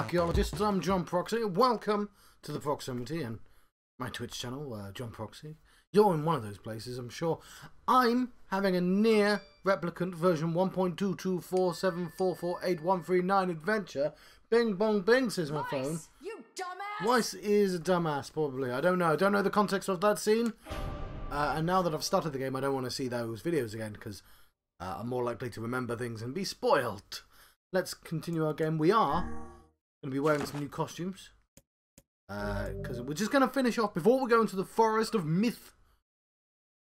archaeologists. I'm John Proxy. Welcome to the Proximity and my Twitch channel, John Proxy. You're in one of those places, I'm sure. I'm having a NieR Replicant version 1.22474487139 adventure. Bing bong bing, says my phone. You dumbass! Weiss is a dumbass, probably. I don't know. I don't know the context of that scene. And now that I've started the game, I don't want to see those videos again, because I'm more likely to remember things and be spoiled. Let's continue our game. We are going to be wearing some new costumes. Because we're just going to finish off before we go into the Forest of Myth.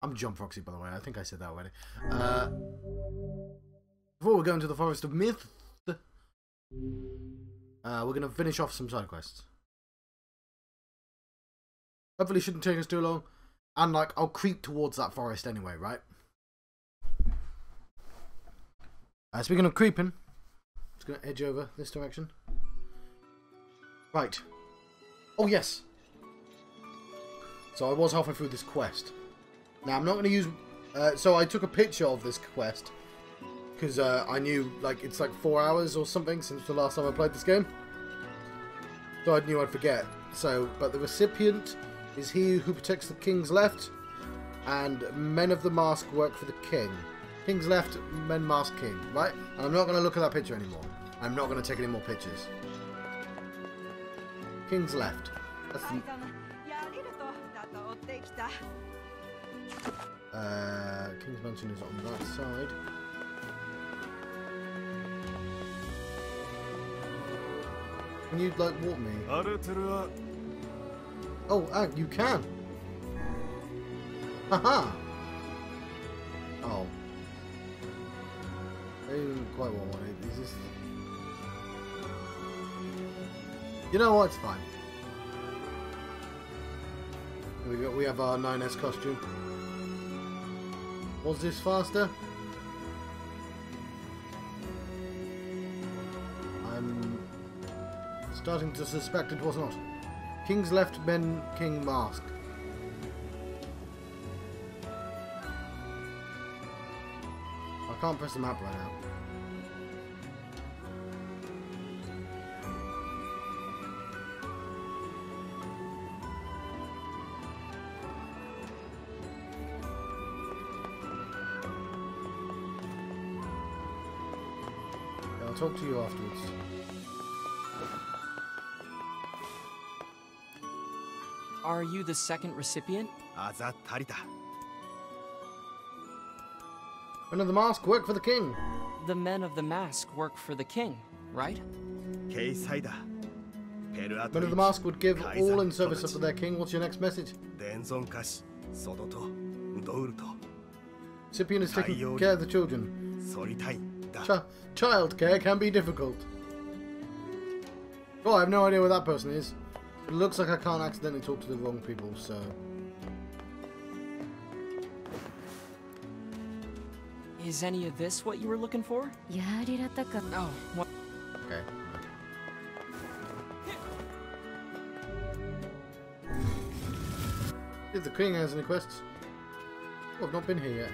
I'm John Proxy, by the way. I think I said that already. Before we go into the Forest of Myth, we're going to finish off some side quests. Hopefully it shouldn't take us too long. And, like, I'll creep towards that forest anyway, right? Speaking of creeping, just going to edge over this direction. Right. Oh, yes. So I was halfway through this quest. Now, I'm not going to use... so I took a picture of this quest. Because I knew, like, it's like 4 hours or something since the last time I played this game. So I knew I'd forget. So, but the recipient is he who protects the king's left. And men of the mask work for the king. King's left, men mask king. Right? And I'm not going to look at that picture anymore. I'm not going to take any more pictures. King's left. That's the... King's Mansion is on that side. Can you, like, walk me? Oh, you can! Haha! Oh. I didn't quite want one. Is this... You know what? It's fine. We have our 9S costume. Was this faster? I'm starting to suspect it was not. King's left, men, king mask. I can't press the map right now. I'll talk to you afterwards. Are you the second recipient? Men of the mask work for the king. The men of the mask work for the king, right? Men of the mask would give all in service of their king. What's your next message? Recipient is taking care of the children. Child care can be difficult. Oh, I have no idea where that person is. It looks like I can't accidentally talk to the wrong people, so... Is any of this what you were looking for? Oh, what? Okay. If the king has any quests. Oh, I've not been here yet.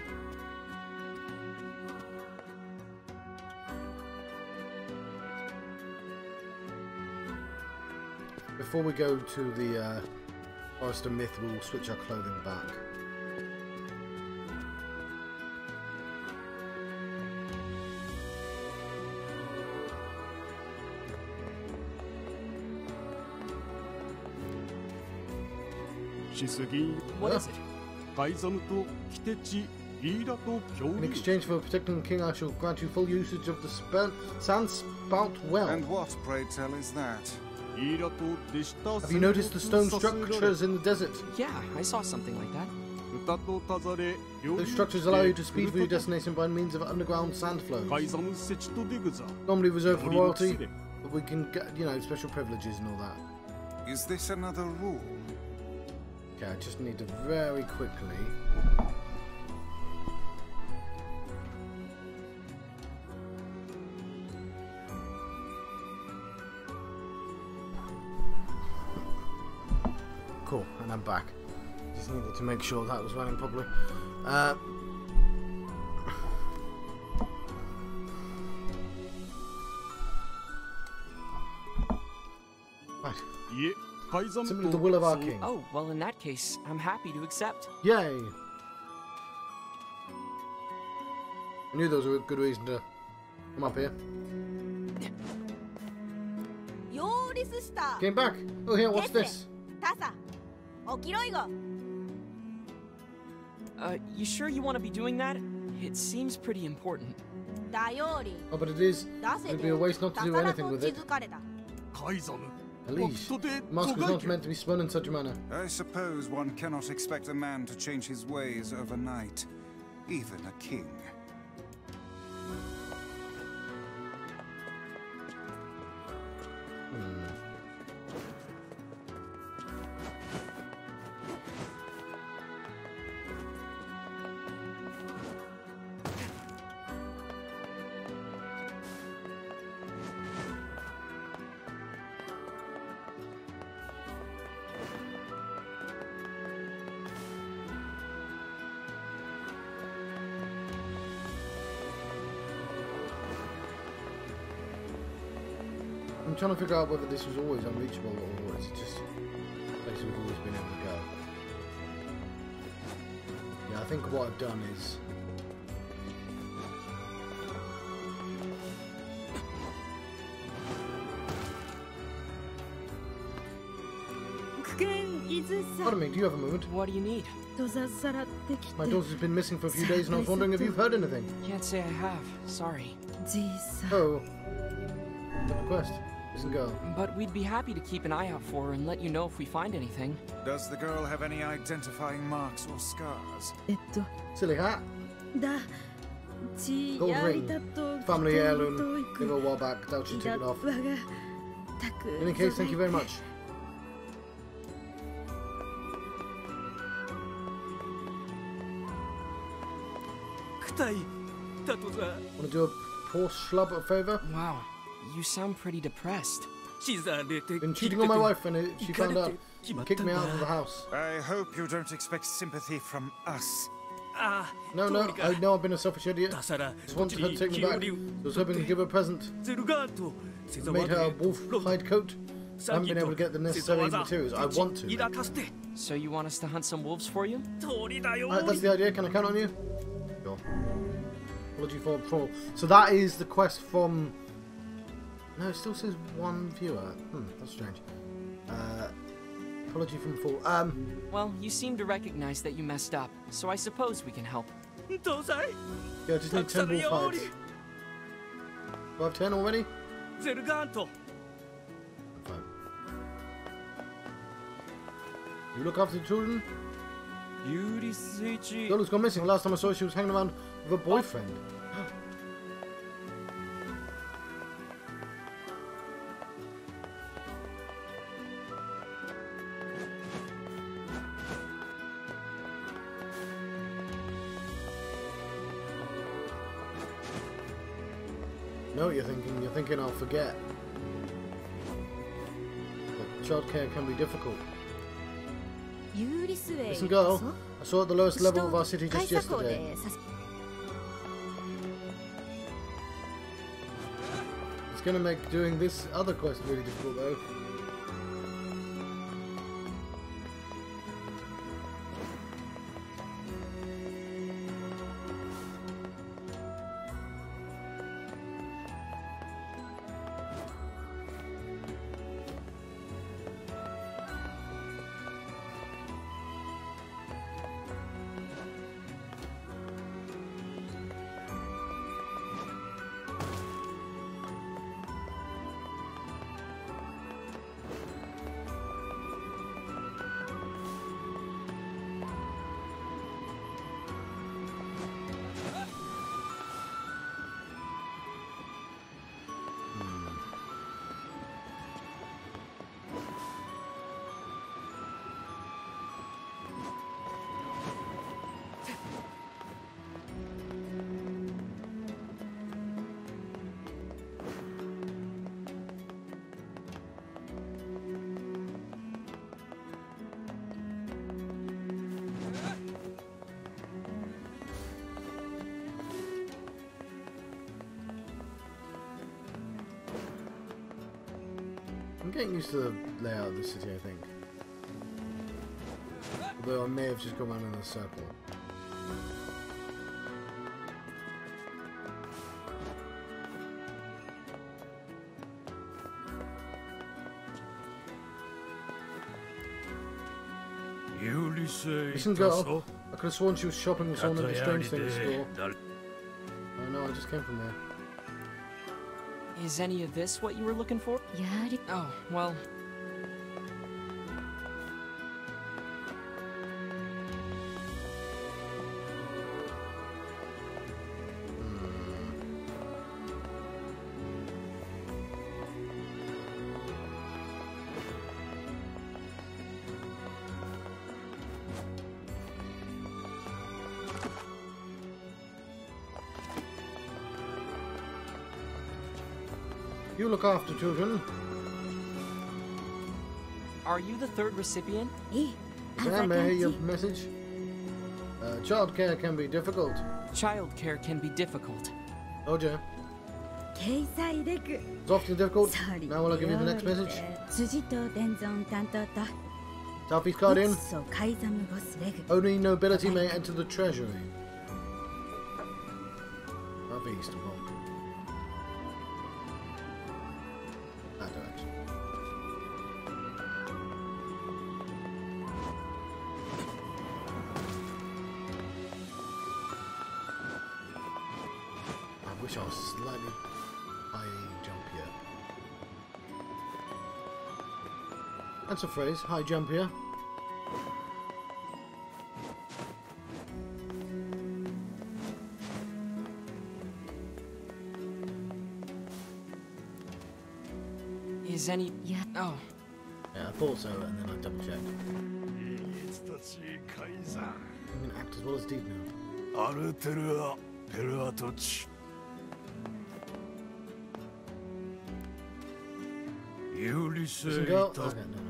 Before we go to the Forest of Myth, we'll switch our clothing back. What is it? In exchange for protecting the king, I shall grant you full usage of the Sandspout Well. And what, pray tell, is that? Have you noticed the stone structures in the desert? Yeah, I saw something like that. Those structures allow you to speed for your destination by means of underground sand flows. Normally reserved for royalty, but we can get, you know, special privileges and all that. Is this another rule? Okay, I just need to very quickly... Cool, and I'm back. Just needed to make sure that was running properly. Simply the will of our king. Oh, well, in that case, I'm happy to accept. Yay! I knew there was a good reason to come up here. Came back. Oh, here, what's this? You sure you want to be doing that? It seems pretty important. Oh, but it'd be a waste not to do anything with it. At least, Mask was not meant to be spun in such a manner. I suppose one cannot expect a man to change his ways overnight, even a king. I'm trying to figure out whether this was always unreachable or is it just a place we've always been able to go. Yeah, I think what I've done is... Pardon me, do you have a moment? What do you need? My daughter's been missing for a few days and I was wondering if you've heard anything. Can't say I have. Sorry. Oh. The request. Listen, girl. But we'd be happy to keep an eye out for her and let you know if we find anything. Does the girl have any identifying marks or scars? Silly hat. Gold ring. Family heirloom. Give her a while back. Doubt she took it off. In any case, thank you very much. Want to do a poor schlub a favour? Wow, you sound pretty depressed. Been cheating on my wife and she found out. Kicked me out of the house. I hope you don't expect sympathy from us. No, I know I've been a selfish idiot. Just wanted her to take me back. I was hoping to give her a present. Made her a wolf hide coat. I haven't been able to get the necessary materials. I want to. So you want us to hunt some wolves for you? That's the idea. Can I count on you? Sure. Apology for troll. So that is the quest from... No, it still says one viewer. That's strange. Apology from Fool. Well, you seem to recognize that you messed up, so I suppose we can help. Yeah, I just need 10 wolf hides. Do I have 10 already? Fine. You look after the children? Girl who's gone missing. Last time I saw her, she was hanging around with a boyfriend. know what you're thinking. You're thinking I'll forget. But childcare can be difficult. Listen, girl. I saw at the lowest level of our city just yesterday. It's gonna make doing this other quest really difficult, though. getting used to the layout of the city, I think. Although I may have just gone around in a circle. Listen, girl. I could have sworn she was shopping with someone at the strange things store. Oh no, I just came from there. Is any of this what you were looking for? Oh, well... You look after children. Are you the third recipient? Sam, may I hear your message? Childcare can be difficult. Childcare can be difficult. Oh dear. It's often difficult. Now will I give you the next message? Southeast Guardian. Only nobility may enter the treasury. Southeast. That direction. I wish I was slightly high jump here. That's a phrase, high jump here. Is any... Oh. Yeah, I thought so, and then I double checked. I'm gonna act as well as Deep now. Listen, girl. Okay, no.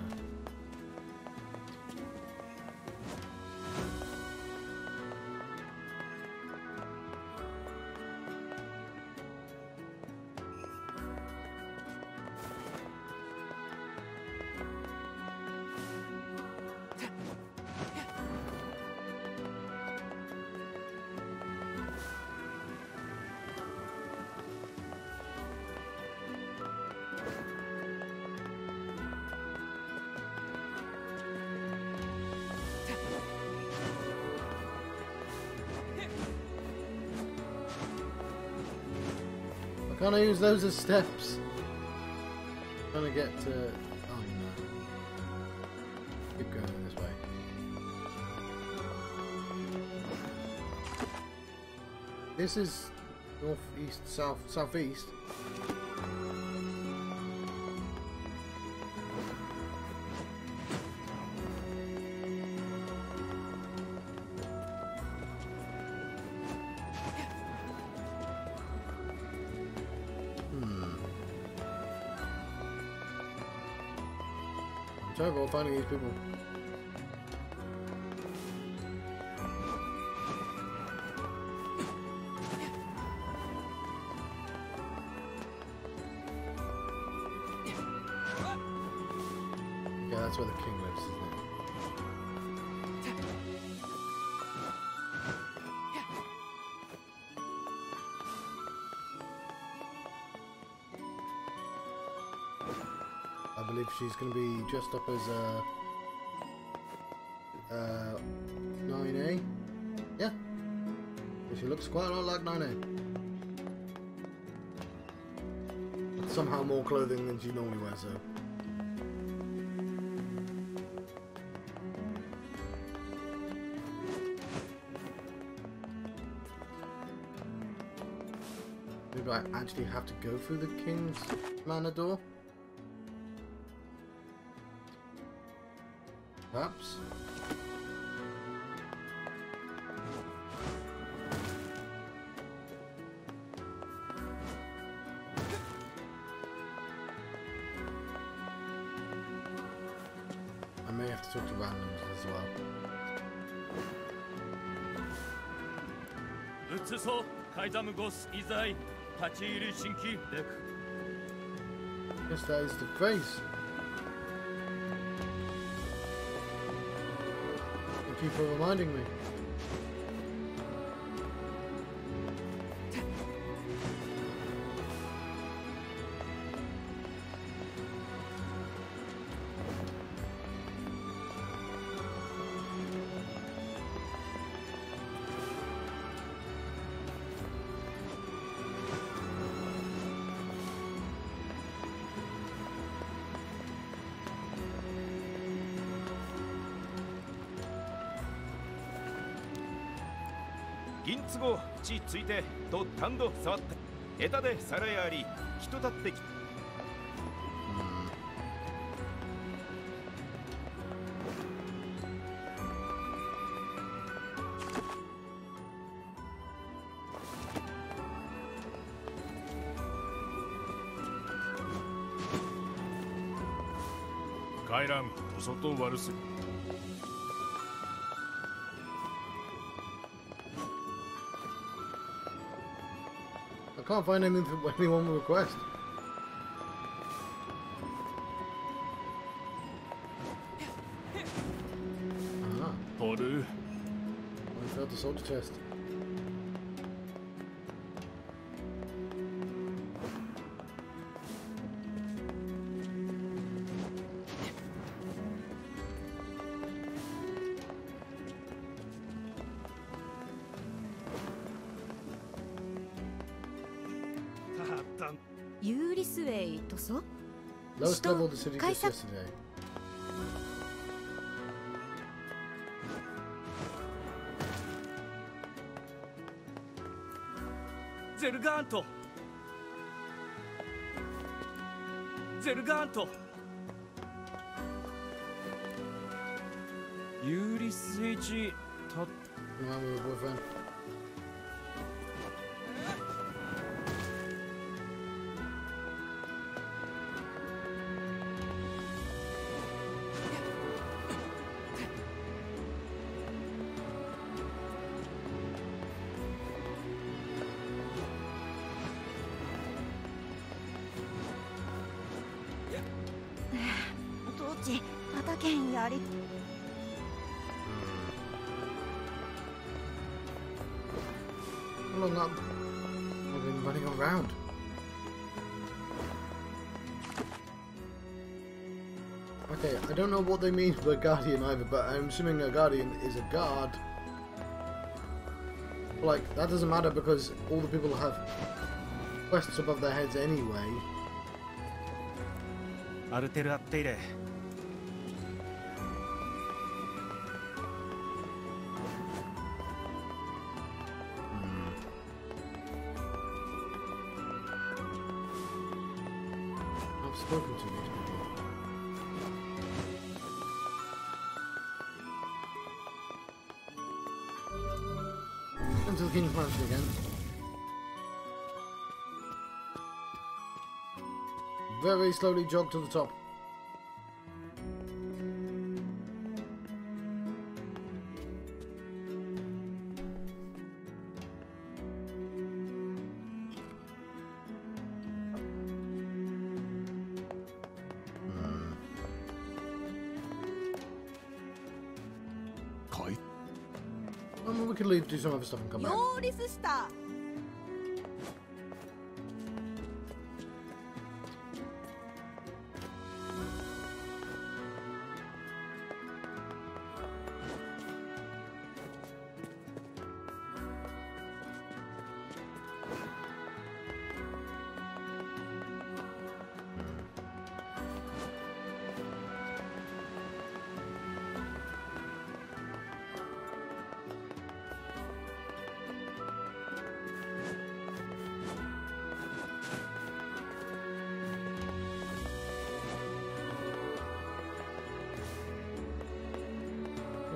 Can't I use those as steps? Trying to get to... Oh no. Keep going this way. This is northeast, southeast. I'm terrible at finding these people. Yeah, that's where the king lives, isn't it? I believe she's going to be dressed up as 9A. Yeah. She looks quite a lot like 9A. With somehow more clothing than she normally wears, though. Maybe I actually have to go through the king's manor door? Perhaps. I may have to talk to randoms as well. Yes, that is the phrase. you for reminding me.銀都合地ついてとタンド触った枝で皿やあり人立ってき帰らんと外悪すぎI can't find anything that anyone will request. Ah. Poru. I failed the soldier chest. Lowest level of the city just yesterday. Zerganto. Ulyssesた Remember your boyfriend? How long I've been running around? Okay, I don't know what they mean by guardian either, but I'm assuming a guardian is a guard. Like, that doesn't matter because all the people have quests above their heads anyway. I've spoken to these people. Into the King's Mansion again. Very slowly jog to the top. We could leave, do some other stuff and come back. Oh,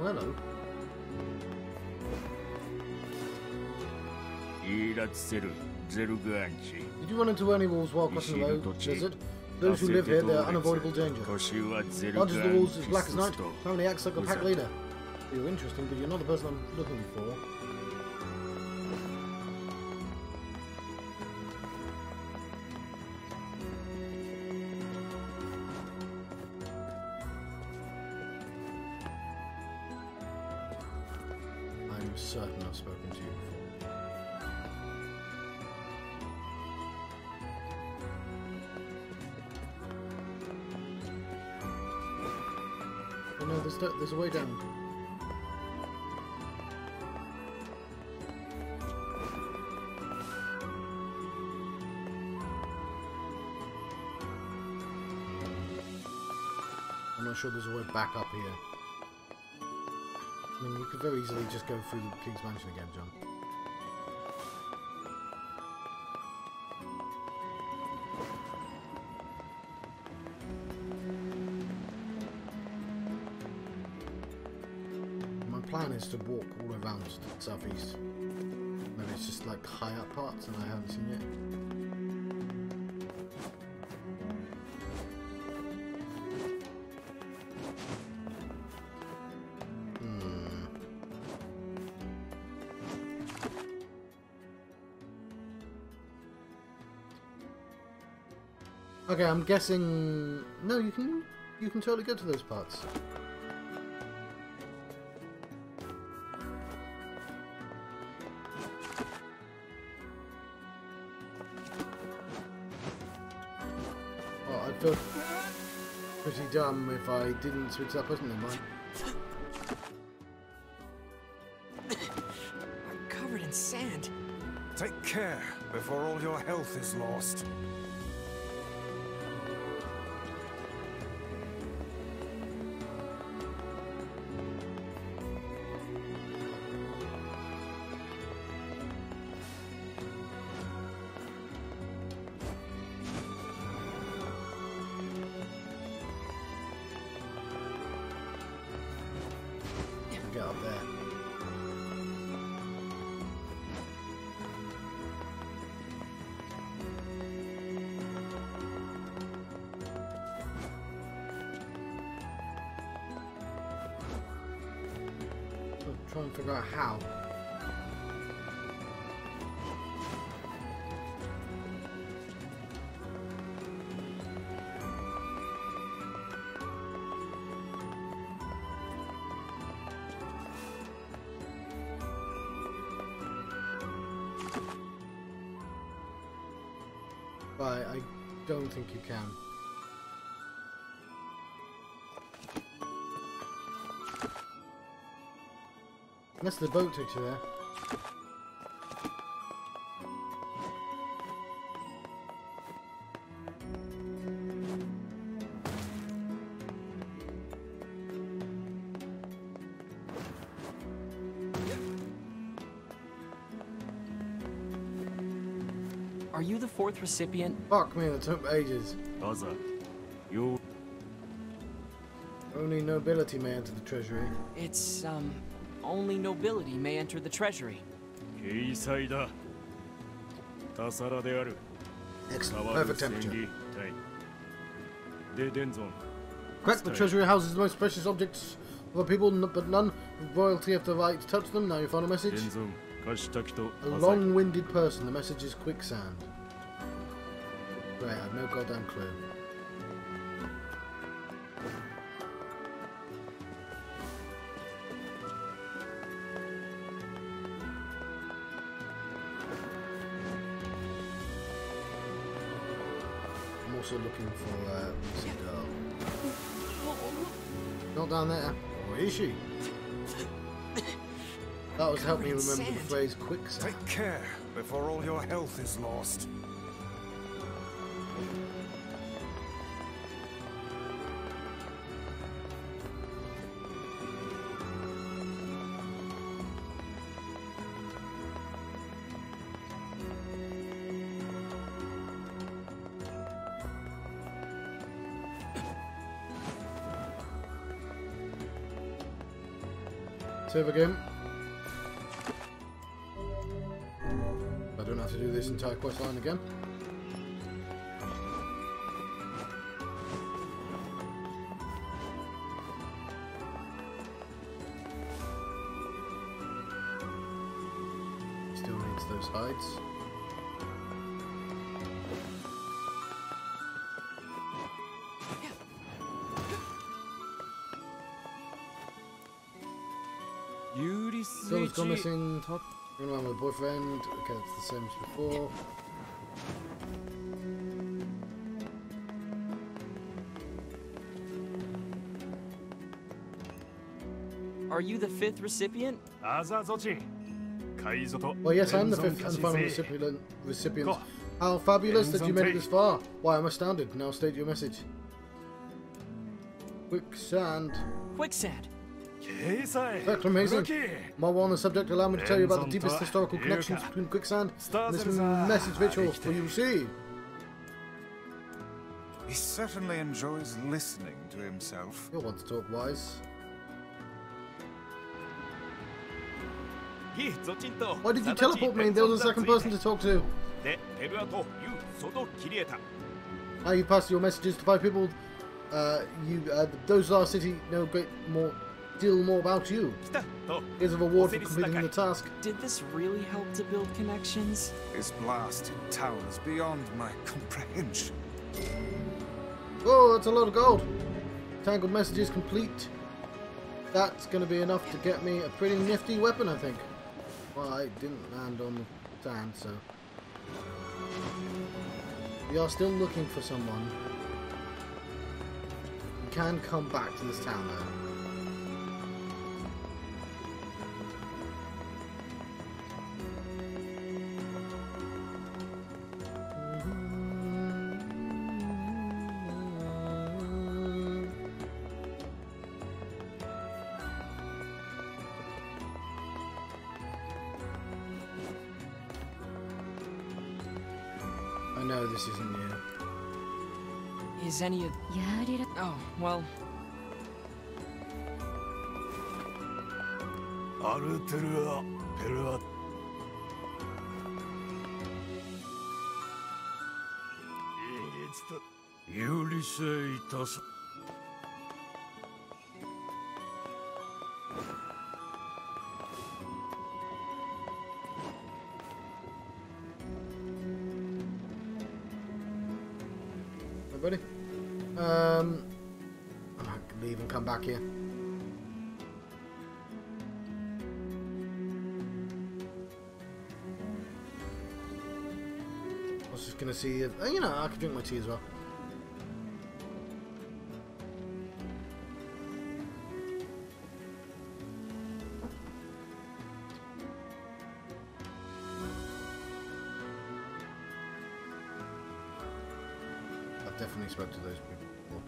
hello. Did you run into any wolves while crossing the road, Blizzard? Those who live here, they are unavoidable danger. Large as the wolves, as black as night, family acts like a pack leader. You're interesting, but you're not the person I'm looking for. certain I've spoken to you before. Oh no, there's a way down. I'm not sure there's a way back up here. I mean, you could very easily just go through the King's Mansion again, John. My plan is to walk all around to the southeast. Maybe it's just like high up parts and I haven't seen it. Okay, I'm guessing. No, you can totally go to those parts. Oh, I'd feel pretty dumb if I didn't switch that person in mind. I'm covered in sand. Take care before all your health is lost. Get up there. So try and figure out how. But I don't think you can. Unless the boat takes you there. Are you the fourth recipient? Fuck me, that took ages. Other. You. Only nobility may enter the treasury. It's, only nobility may enter the treasury. 掲載だ。タサラである。 Excellent, perfect temperature. で、デンゾン。 Correct, the treasury houses the most precious objects of the people, but none of royalty have the right to touch them. Now you find a message. デンゾン、貸した人。 A long-winded person. The message is quicksand. Great, I have no goddamn clue. I'm also looking for a girl. Not down there. Or is she? That was help me remember the phrase quicksand. Take care before all your health is lost. Save again. I don't have to do this entire quest line again. Still needs those hides. Someone's gone missing. Running around with a boyfriend. Okay, that's the same as before. Are you the 5th recipient? Well, yes, I am the 5th and final recipient. How fabulous that you made it this far. Why, I'm astounded. Now state your message. Quicksand. Quicksand. That's amazing. While on the subject, allow me to tell you about the deepest historical connections between quicksand and this message ritual for you to see. He certainly enjoys listening to himself. You'll want to talk wise. Why did you teleport me? There was a second person to talk to. Now you pass your messages to 5 people. Those last city know deal more about you. Here's a reward for completing the task. Did this really help to build connections? His blast towers beyond my comprehension. Oh, that's a lot of gold. Tangled messages complete. That's going to be enough to get me a pretty nifty weapon, I think. Well, I didn't land on the sand, so... We are still looking for someone. We can come back to this town, though. I know this isn't new. Is any of... Oh, well... Everybody? I can leave and come back here. I was just gonna see if, you know, I could drink my tea as well. Definitely spoke to those people before.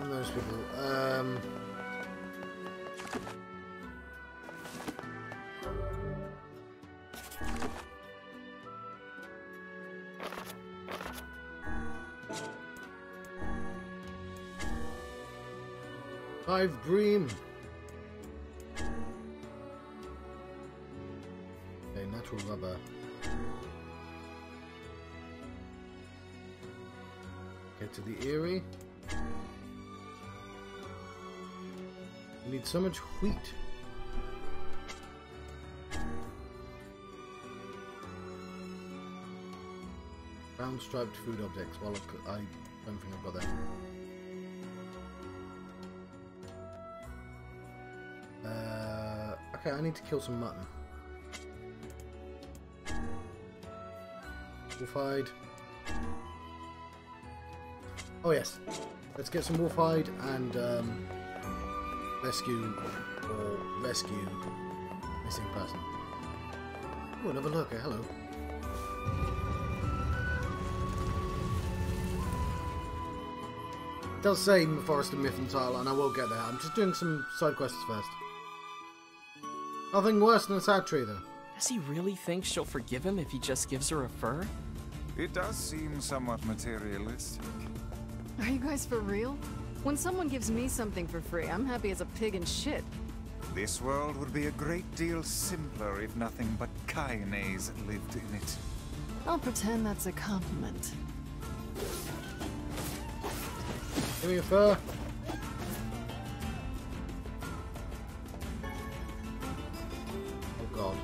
And those people, I've Bream. Natural rubber. Get to the Eyrie. We need so much wheat. Brown striped food objects. Well, I don't think I've got that. Okay, I need to kill some mutton. Wolfhide. Oh yes, let's get some wolfhide and rescue missing person. Oh, another lurker. Hello. It does say in the Forest of Myth and Tile, and I will get there. I'm just doing some side quests first. Nothing worse than a sad tree, though. Does he really think she'll forgive him if he just gives her a fur? It does seem somewhat materialistic. Are you guys for real? When someone gives me something for free, I'm happy as a pig in shit. This world would be a great deal simpler if nothing but Kaines lived in it. I'll pretend that's a compliment. Give me a fur. Oh god.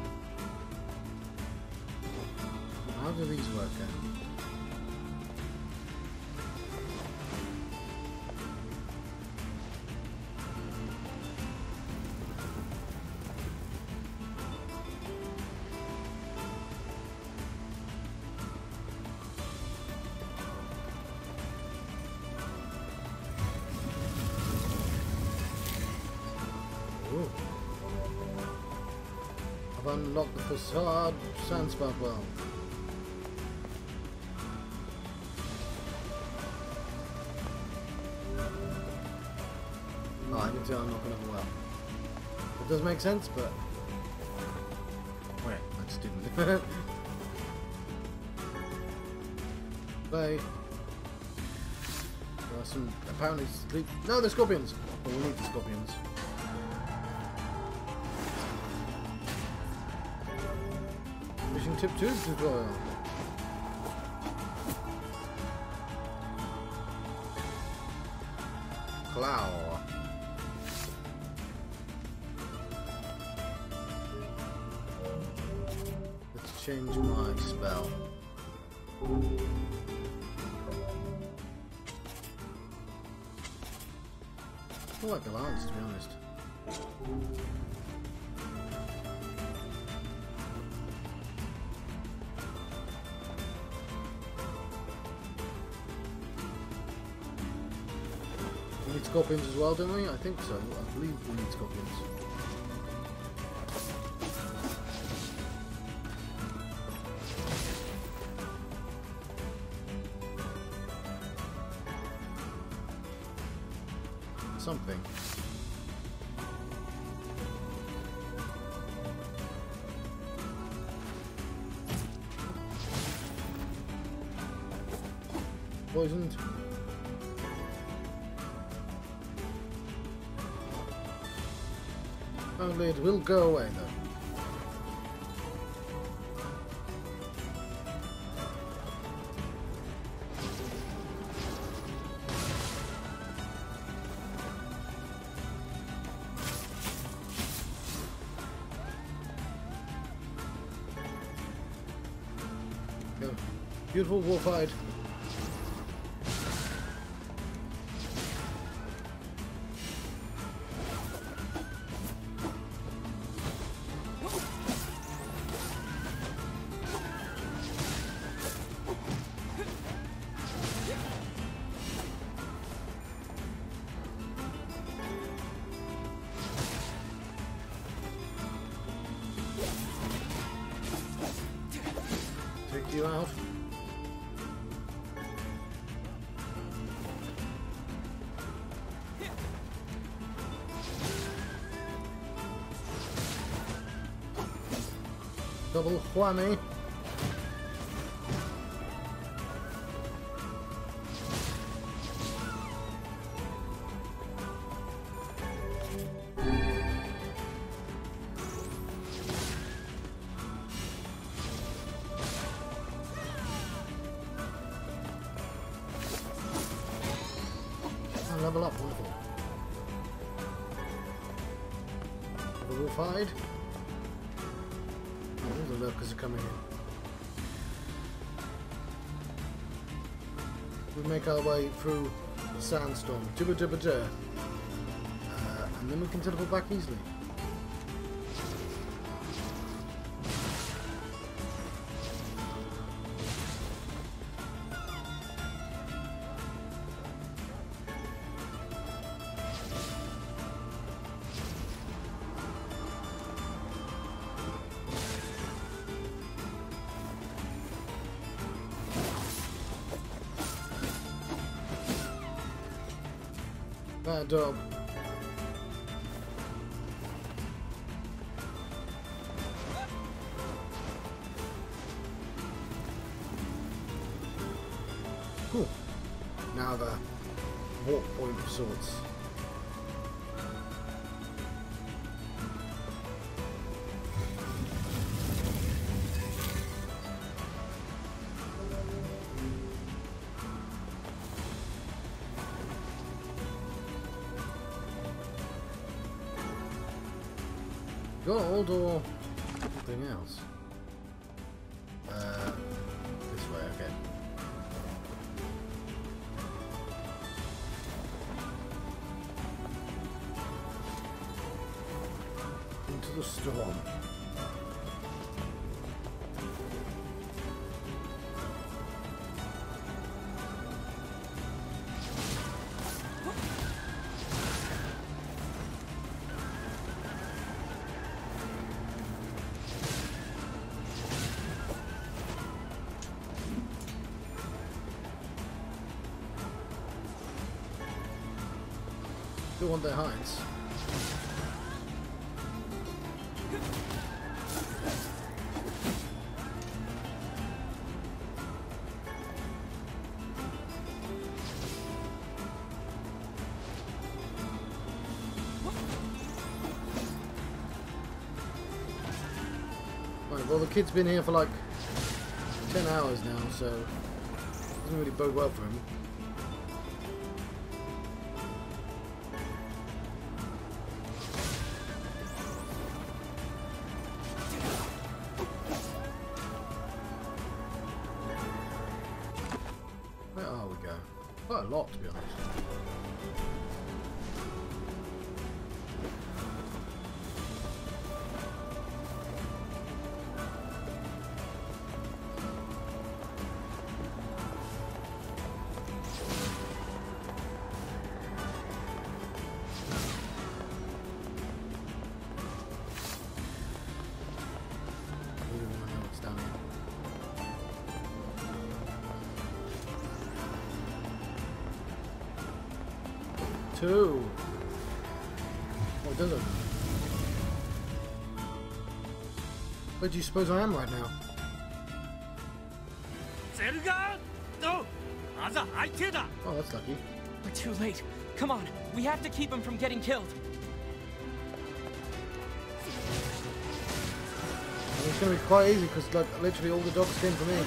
How do these work out? Ooh. I've unlocked the facade sandspot well. Oh, I can tell I'm not going to well. It does make sense, but wait, I just didn't. Play. There are some apparently sleep. No, they're scorpions. Well, we need the scorpions. Mission tip 2 tutorial. Clow. Let's change my spell. I like the lance, to be honest. We need scorpions as well, don't we? I think so. I believe we need scorpions. Something. Poisoned. Only it will go away though. Go. Beautiful wolf hide. Take you out. Double whammy. Level up, wonderful. The wolf hide. Oh, the lurkers are coming in. We make our way through the sandstorm. Jibba jibba jibba. And then we can teleport back easily. Bad dog. Cool. Now the warp point of sorts. Gold or something else? This way, okay. Into the storm. Still want their hides. Right, well, the kid's been here for like 10 hours now, so it doesn't really bode well for him. Quite a lot, to be honest. Two. Oh, it doesn't. Where do you suppose I am right now? Oh, that's lucky. We're too late. Come on, we have to keep him from getting killed. It's going to be quite easy because, like, literally all the dogs came for me.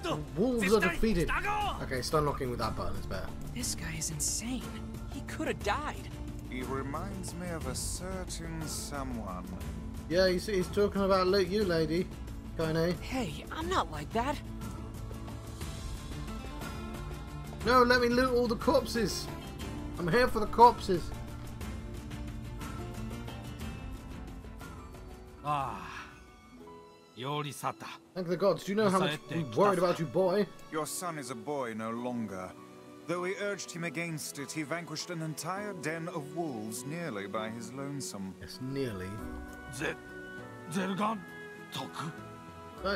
The wolves are defeated. Okay, stun locking with that button is better. This guy is insane. He could have died. He reminds me of a certain someone. Yeah, you see, he's talking about you, lady. Kaine. Hey, I'm not like that. No, let me loot all the corpses. I'm here for the corpses. Thank the gods. Do you know how much we worried about you, boy? Your son is a boy no longer. Though we urged him against it, he vanquished an entire den of wolves nearly by his lonesome. Yes, nearly. That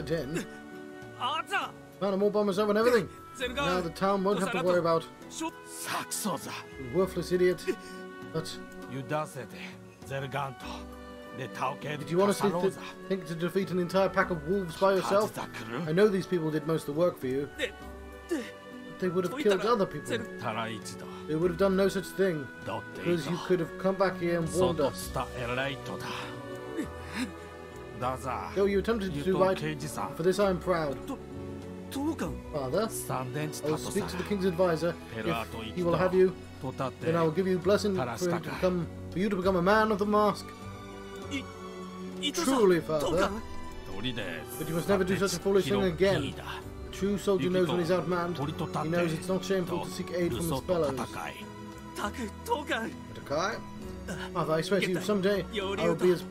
den? Found them all by myself and everything. Now the town won't have to worry about the worthless idiot. But did you honestly think to defeat an entire pack of wolves by yourself? I know these people did most of the work for you. They would have killed other people. They would have done no such thing. Because you could have come back here and warned us. Though you attempted to do right, for this I am proud. Father, I will speak to the king's advisor. If he will have you, then I will give you blessing for you to become a man of the mask. Truly, Father. But you must never do such a foolish thing again. A true soldier knows when he's outmanned. He knows it's not shameful to seek aid from his fellows. Takai? Father, I swear to you, someday I will be as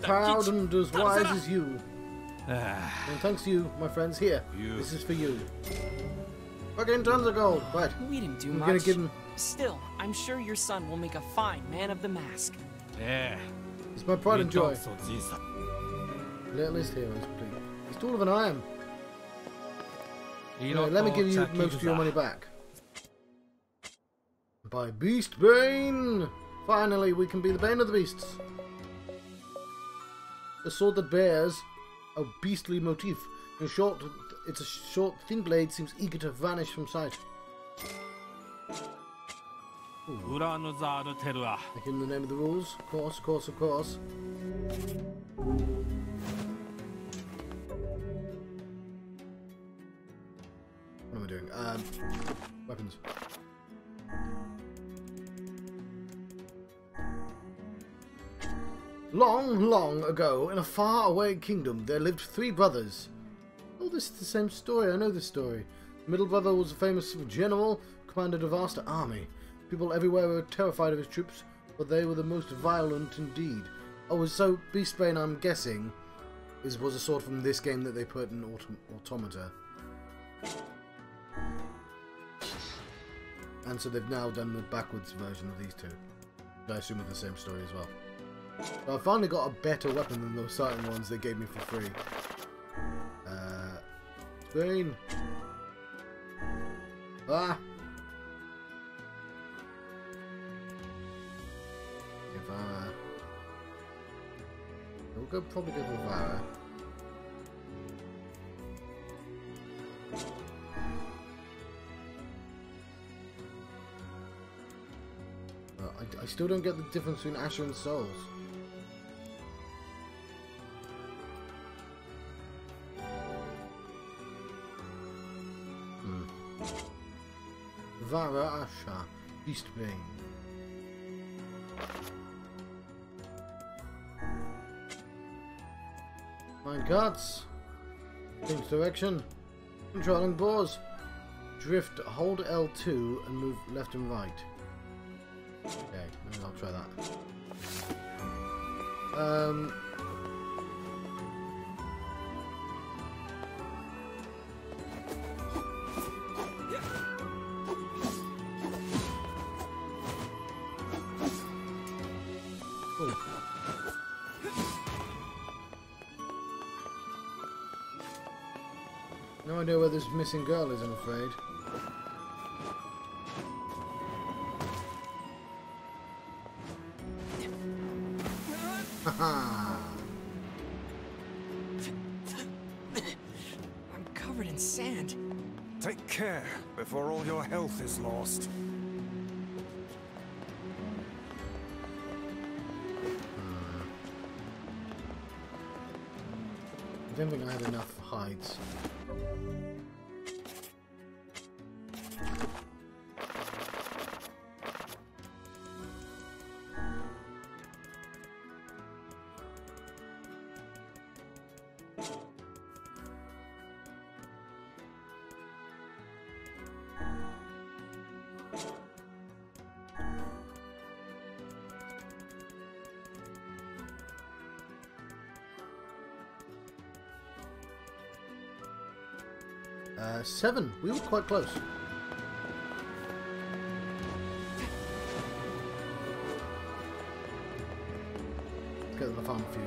proud and as wise as you. And thanks to you, my friends, here, this is for you. Fucking tons of gold. Right. We didn't do I'm much. gonna give him... Still, I'm sure your son will make a fine man of the mask. It's my pride and joy. Littlest heroes, please. He's taller than I am. Let me give you most of your money back. By Beast Bane! Finally, we can be the Bane of the Beasts. A sword that bears a beastly motif. In short, it's a short, thin blade seems eager to vanish from sight. Ooh. I give him the name of the rules. Of course, of course, of course. What am I doing? Weapons. Long, long ago, in a far-away kingdom, there lived 3 brothers. Oh, this is the same story. I know this story. The middle brother was a famous general, commanded a vast army. People everywhere were terrified of his troops, but they were the most violent indeed. Oh, so Beastbane, I'm guessing, was a sword from this game that they put in Automata. And so they've now done the backwards version of these two. I assume it's the same story as well. So I finally got a better weapon than those certain ones they gave me for free. Green. Ah! Ivara. We'll probably go with Ivara. I still don't get the difference between Asher and Souls. Vara Asher, Beastbane. Mind cards. Change direction. Controlling pause. Drift, hold L2 and move left and right. Okay, maybe I'll try that. Cool. No idea where this missing girl is, I'm afraid. I'm covered in sand. Take care before all your health is lost. I don't think I had enough hides. Seven. We were quite close. Let's get them to farm a few.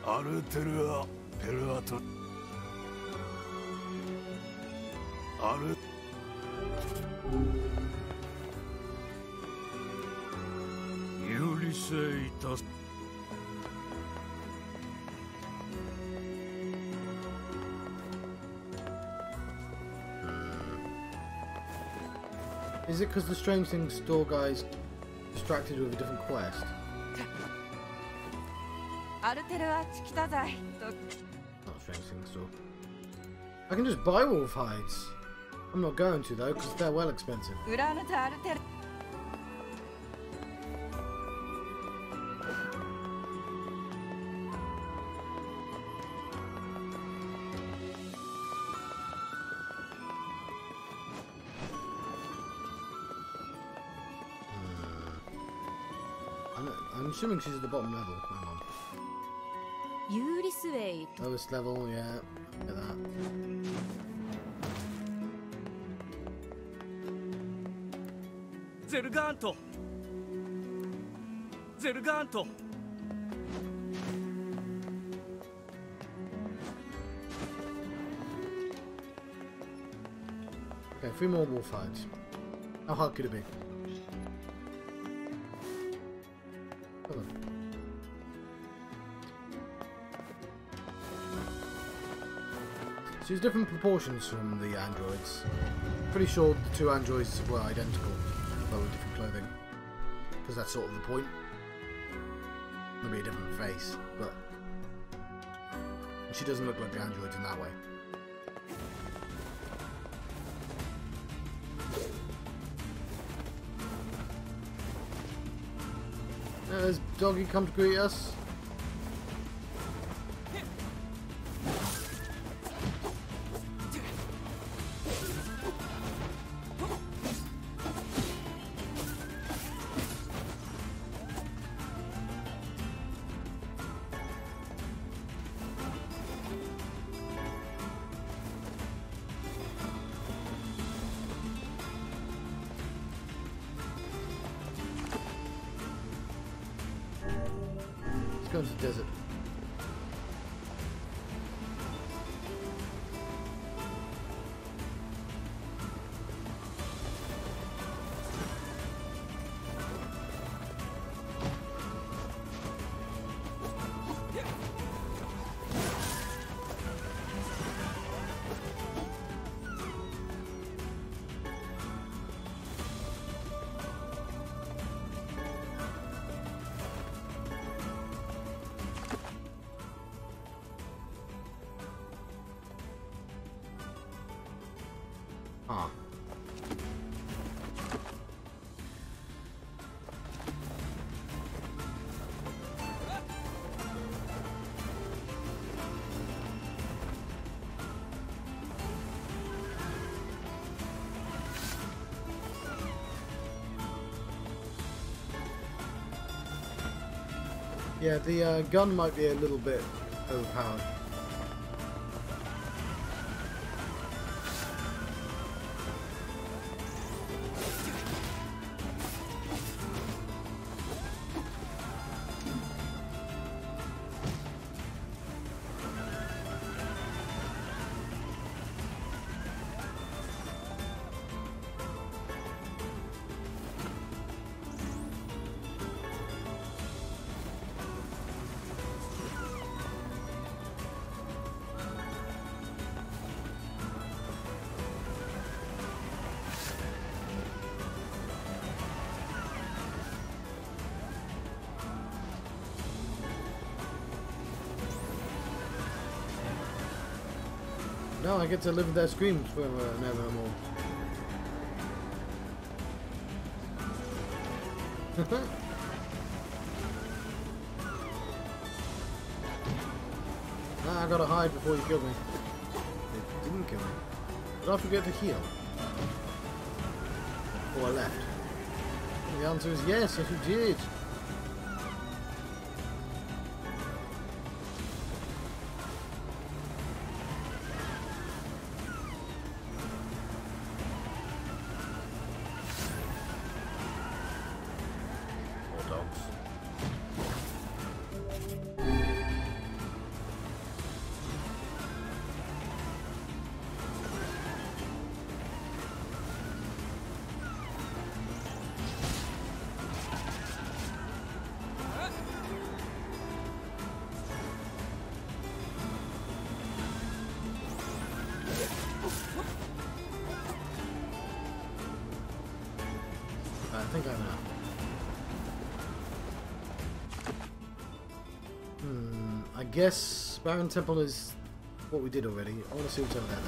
Aruteru Peruato. Aru. Is it because the Strange Things store guy's distracted with a different quest? Not Strange Things store. I can just buy wolf hides. I'm not going to though, because they're well expensive. I'm assuming she's at the bottom level. Hang on. Lowest level, yeah. Look at that. Zerganto. Zerganto. Okay, 3 more wolf hides. How hard could it be? So there's different proportions from the androids. Pretty sure the 2 androids were identical, but with different clothing. Because that's sort of the point. Maybe a different face, but she doesn't look like the androids in that way. There's Doggy come to greet us. Let's go to the desert. Huh. Yeah, the gun might be a little bit overpowered. No, I get to live with their screams forever and ever more. Ah, I gotta hide before you kill me. It didn't kill me. Did I forget to heal? Or I left? The answer is yes, yes you did. I think I know. I guess Baron Temple is what we did already. I want to see what's over there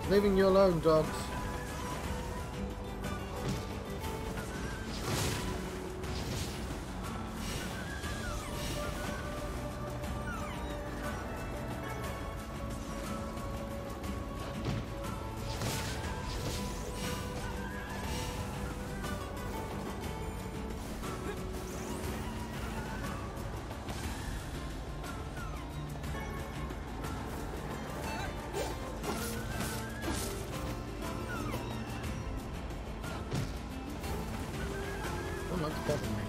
though. Leaving you alone, dogs. What's bothering me?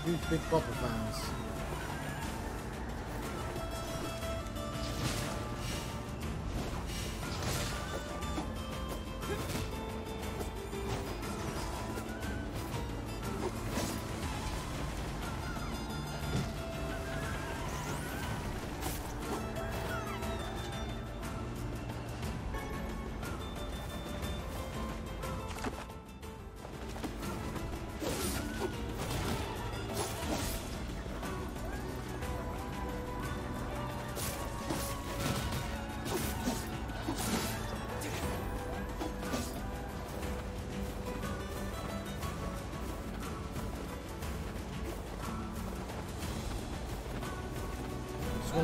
Huge big bopper fans.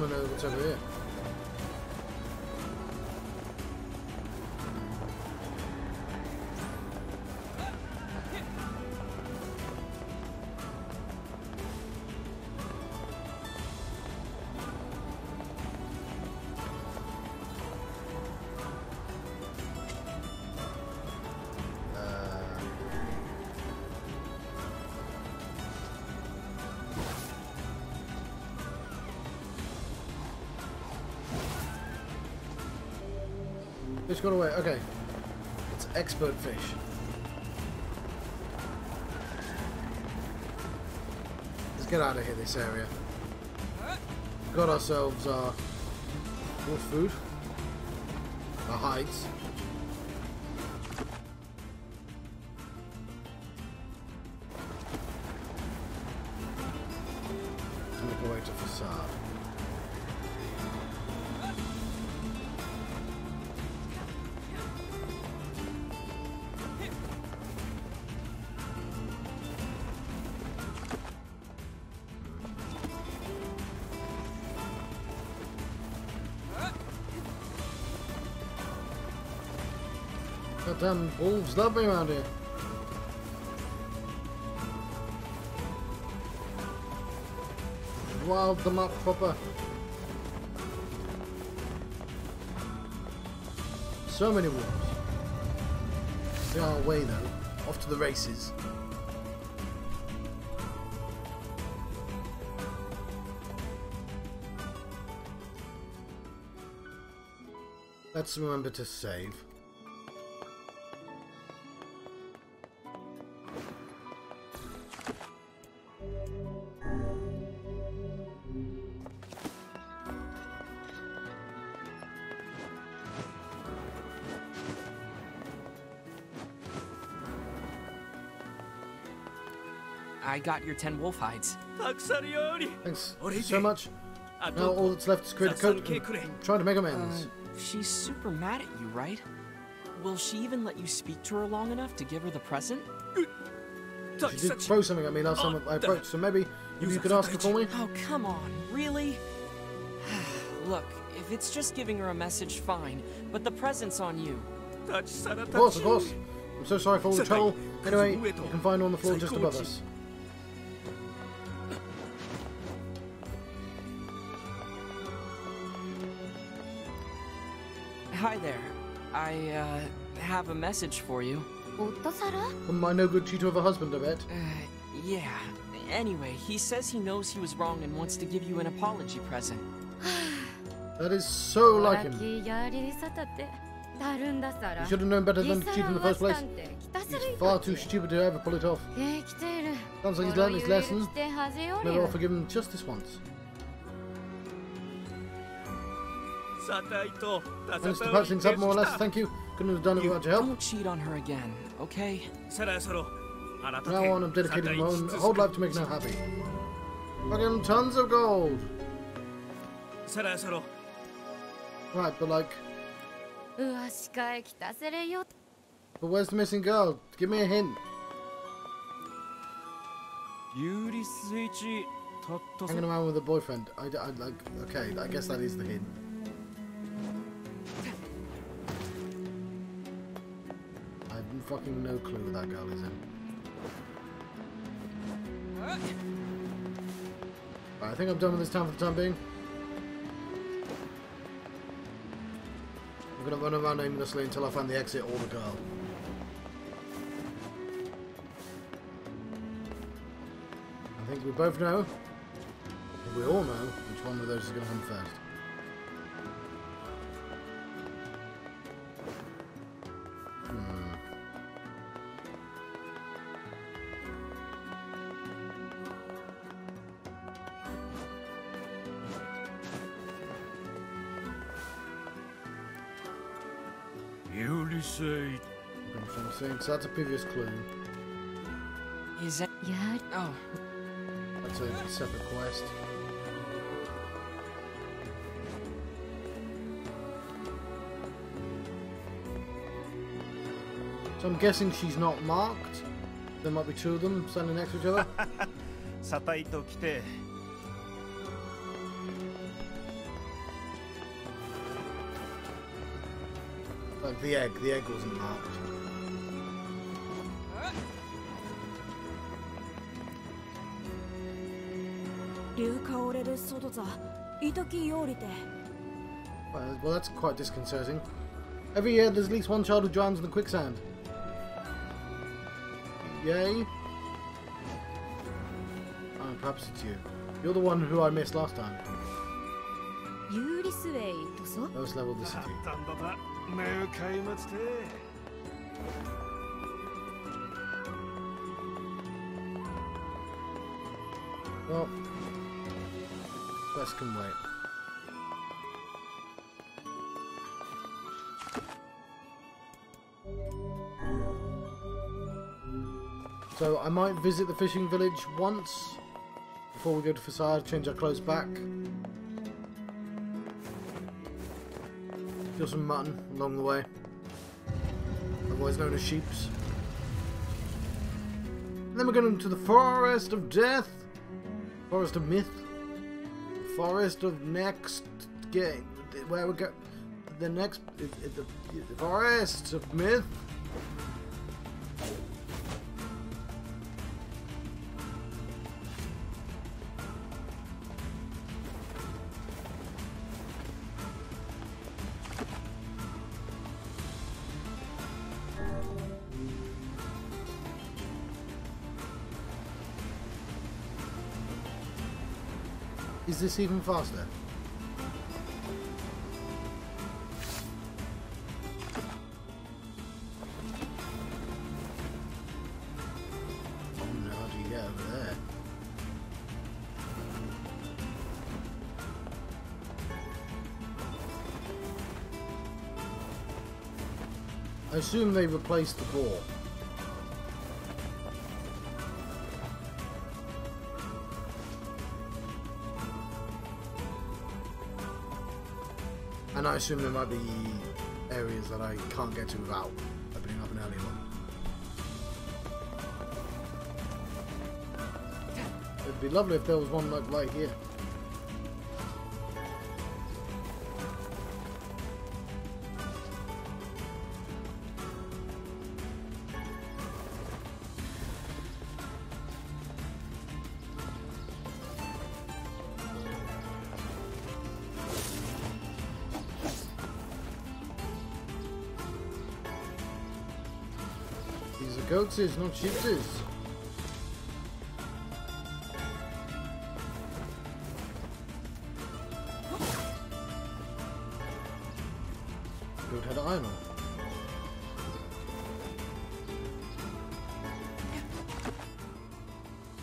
want to know what's over here. Fish got away. Okay. It's expert fish. Let's get out of here, this area. Got ourselves our wolf food. Our hides. Make our way to facade. Goddamn wolves love me around here. Wild them up proper. So many wolves. They are away though. Off to the races. Let's remember to save. I got your 10 wolf hides. Thanks so much. Now all that's left is create a coat and try to make amends. She's super mad at you, right? Will she even let you speak to her long enough to give her the present? She did throw something at me last time I approached, so maybe you could ask her for me? Oh, come on. Really? Look, if it's just giving her a message, fine. But the present's on you. Of course, of course. I'm so sorry for all the trouble. Anyway, you can find her on the floor just above us. Hi there. I, have a message for you. My no-good cheater of a husband, I bet. Yeah. Anyway, he says he knows he was wrong and wants to give you an apology present. That is so like him. You should have known better than to cheat in the first place. He's far too stupid to ever pull it off. Sounds like he's learned his lesson. Maybe I'll forgive him just this once. Managed to patch things up more or less, thank you. Couldn't have done it without your help. Don't cheat on her again, okay? From now on, I'm dedicating my whole life to make her happy. Fucking tons of gold! Right, but like... But where's the missing girl? Give me a hint. Hanging around with a boyfriend. I like... Okay, I guess that is the hint. I have fucking no clue who that girl is in. Right, I think I'm done with this town for the time being. I'm gonna run around aimlessly until I find the exit or the girl. I think we both know, we all know, which one of those is gonna come first. So that's a previous clue. Is that... Yeah. Oh. That's a separate quest. So I'm guessing she's not marked. There might be two of them standing next to each other. Like the egg wasn't marked. Well, that's quite disconcerting. Every year there's at least one child who drowns in the quicksand. Yay? Oh, perhaps it's you. You're the one who I missed last time. Lowest level of the city. Well, best can wait. So I might visit the fishing village once before we go to Facade, change our clothes back. Kill some mutton along the way, otherwise known as sheeps. And then we're going to the Forest of Death, Forest of Myth, Forest of Next Game, where we go, the next, the Forest of Myth. Is this even faster? Oh no, how do you get over there? I assume they replaced the ball. And I assume there might be areas that I can't get to without opening up an earlier one. It'd be lovely if there was one like right here. These are goatses, not sheepses. Goat head iron ore.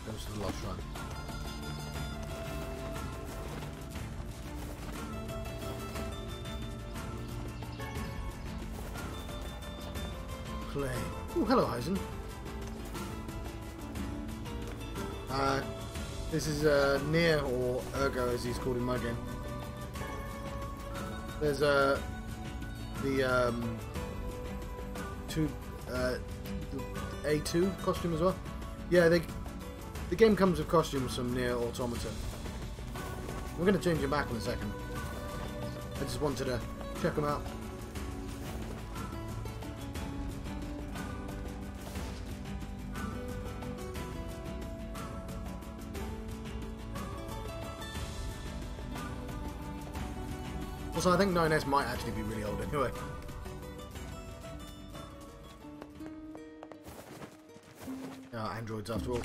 Goes to the lost shrine. Clay. Oh, hello, Heisen. This is NieR, or Ergo as he's called in my game. There's the A2 costume as well. Yeah, the game comes with costumes from NieR Automata. We're going to change it back in a second. I just wanted to check them out. Also, I think 9S might actually be really old anyway. Androids after all.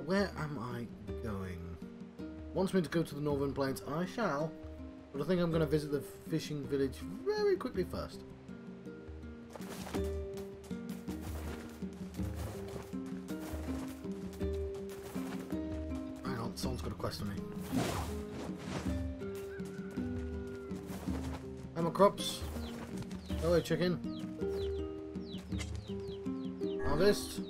Where am I going? Wants me to go to the Northern Plains. I shall. But I think I'm going to visit the fishing village very quickly first. Hang on, someone's got a quest for me. Hammer crops. Hello, chicken. Harvest.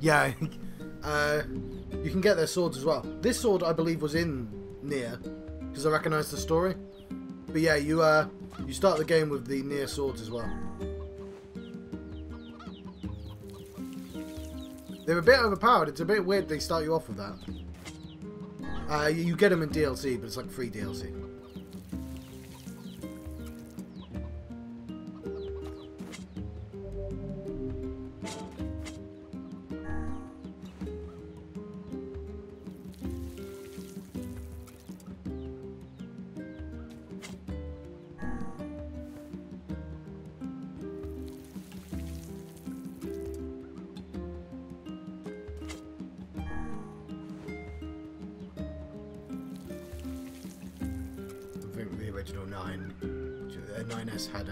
Yeah, you can get their swords as well. This sword, I believe, was in NieR because I recognise the story. But yeah, you start the game with the NieR swords as well. They're a bit overpowered. It's a bit weird they start you off with that. You get them in DLC, but it's like free DLC. Original 9S had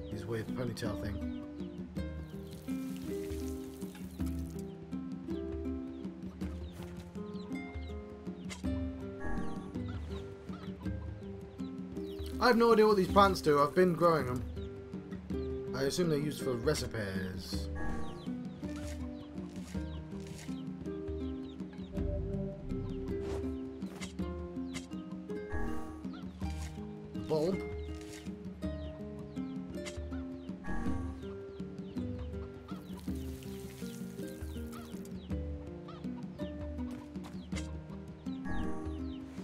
his weird ponytail thing. I have no idea what these plants do. I've been growing them. I assume they're used for recipes. Bulb.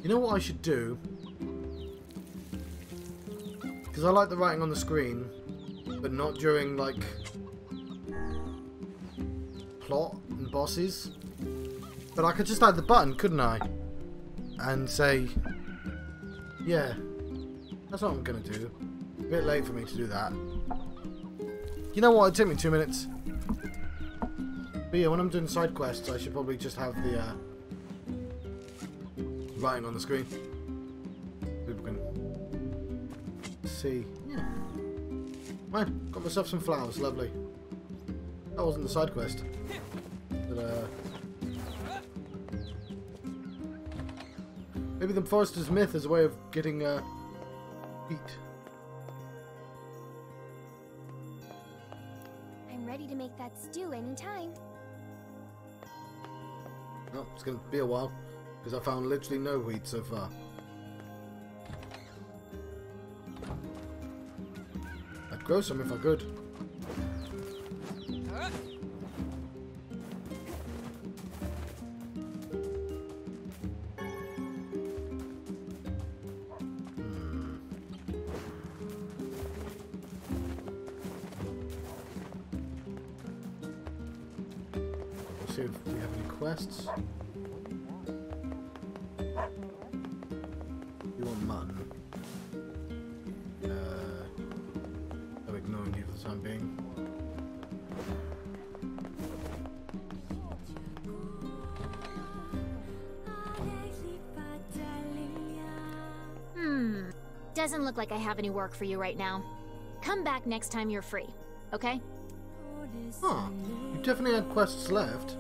You know what I should do? Because I like the writing on the screen, but not during, like, plot and bosses. But I could just add the button, couldn't I? And say, yeah, that's what I'm going to do. A bit late for me to do that. You know what? It'd take me 2 minutes. But yeah, when I'm doing side quests, I should probably just have the writing on the screen. People can see. Yeah. Right, got myself some flowers. Lovely. That wasn't the side quest. But, maybe the Forester's Myth is a way of getting wheat. I'm ready to make that stew anytime. Oh, it's going to be a while, because I found literally no wheat so far. I'd grow some if I could. Let's see if we have any quests. You want mutton? I'm ignoring you for the time being. Doesn't look like I have any work for you right now. Come back next time you're free, okay? Huh. You definitely had quests left.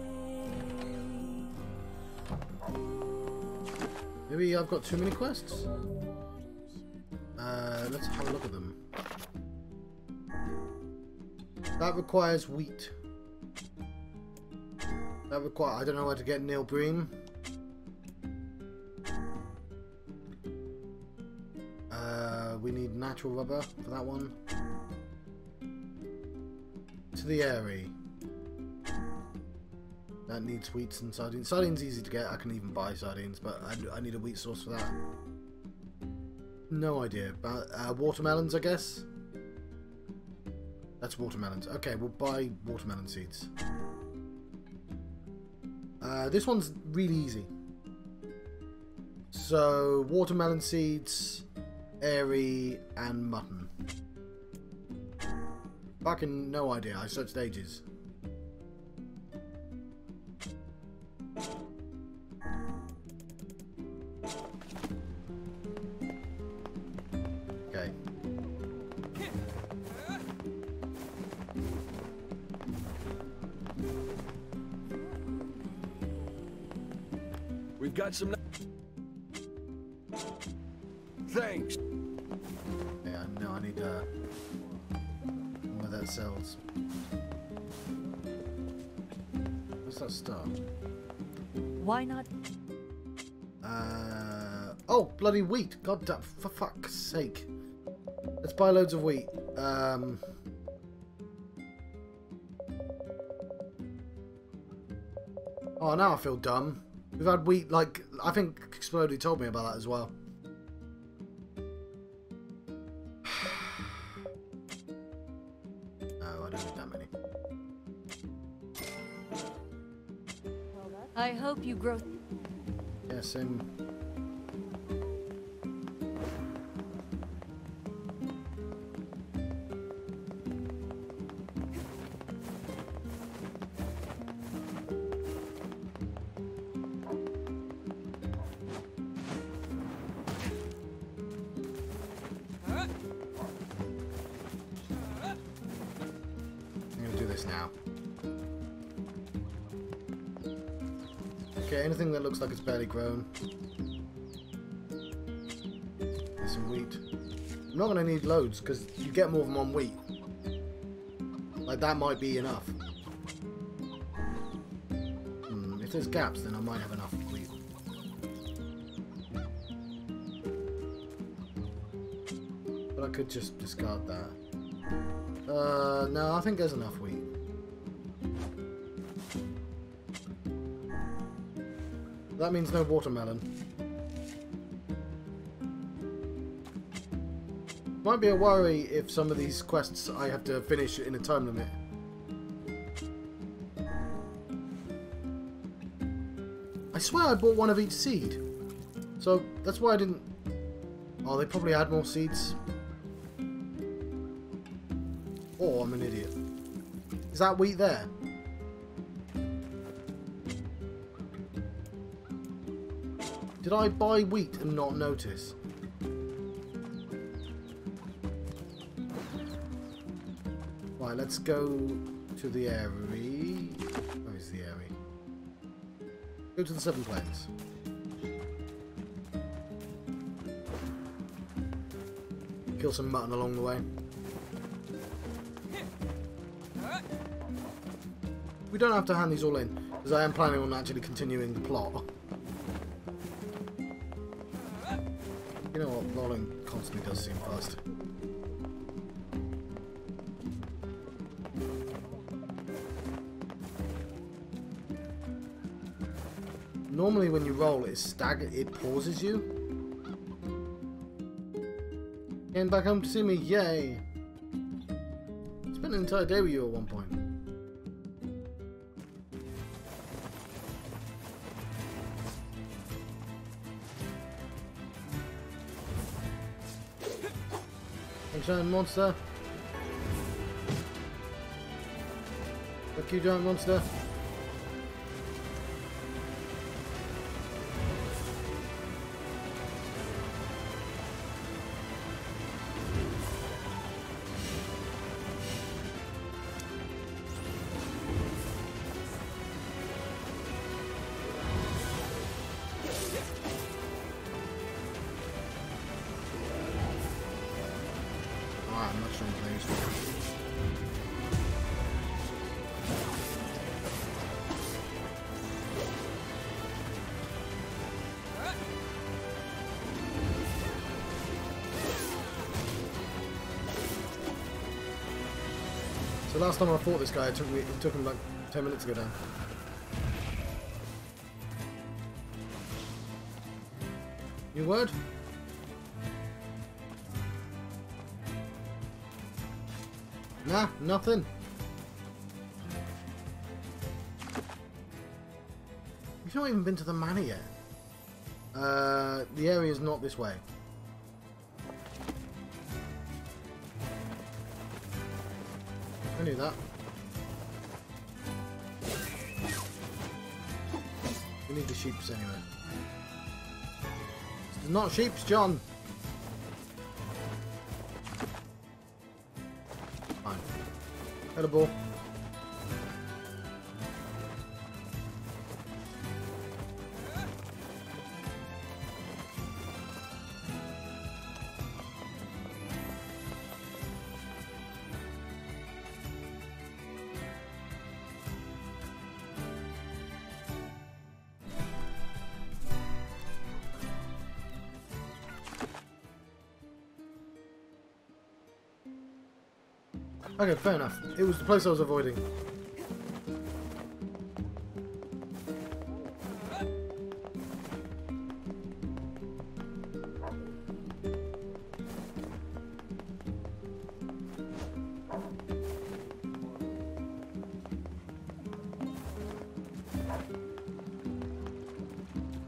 Maybe I've got too many quests? Let's have a look at them. That requires wheat. That requires... I don't know where to get Neil Bream. We need natural rubber for that one. To the Airy. That needs wheats and sardines. Sardines easy to get. I can even buy sardines, but I need a wheat source for that. No idea. Watermelons, I guess. That's watermelons. Okay, we'll buy watermelon seeds. This one's really easy. So, watermelon seeds, Airy, and mutton. Fucking no idea. I searched ages. Okay. We've got some... Thanks. Yeah, no, I need where that sells. What's that star? Why not? Oh, bloody wheat! God damn, for fuck's sake! Let's buy loads of wheat. Oh, now I feel dumb. We've had wheat, like, I think Explodey told me about that as well. No, I don't need that many. I hope you grow. Yeah, same. Now. Okay, anything that looks like it's barely grown. There's some wheat. I'm not going to need loads because you get more than one wheat. Like, that might be enough. If there's gaps, then I might have enough wheat. But I could just discard that. No, I think there's enough wheat. That means no watermelon. Might be a worry if some of these quests I have to finish in a time limit. I swear I bought one of each seed. So that's why I didn't... Oh, they probably had more seeds. Or I'm an idiot. Is that wheat there? Did I buy wheat and not notice? Right, let's go to the area. Where is the area? Go to the 7 plains. Kill some mutton along the way. We don't have to hand these all in, because I am planning on actually continuing the plot. You know what, rolling constantly does seem fast. Normally when you roll it pauses you. Getting back home to see me, yay! Spent an entire day with you at one point. Giant monster. Fuck you, giant monster. The last time I fought this guy, it took him like 10 minutes to go down. New word? Nah, nothing. We've not even been to the manor yet. The area is not this way. I knew that. We need the sheeps anyway. It's not sheeps, John. Fine. Edible. Okay, fair enough. It was the place I was avoiding.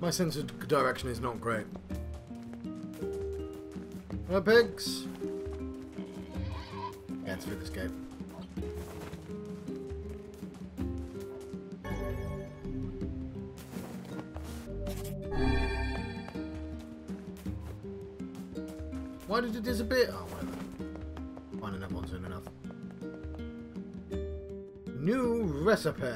My sense of direction is not great. Hello, pigs. Yeah, through this gate. Why did it disappear? Oh, whatever. Fine enough, one soon enough. New recipe.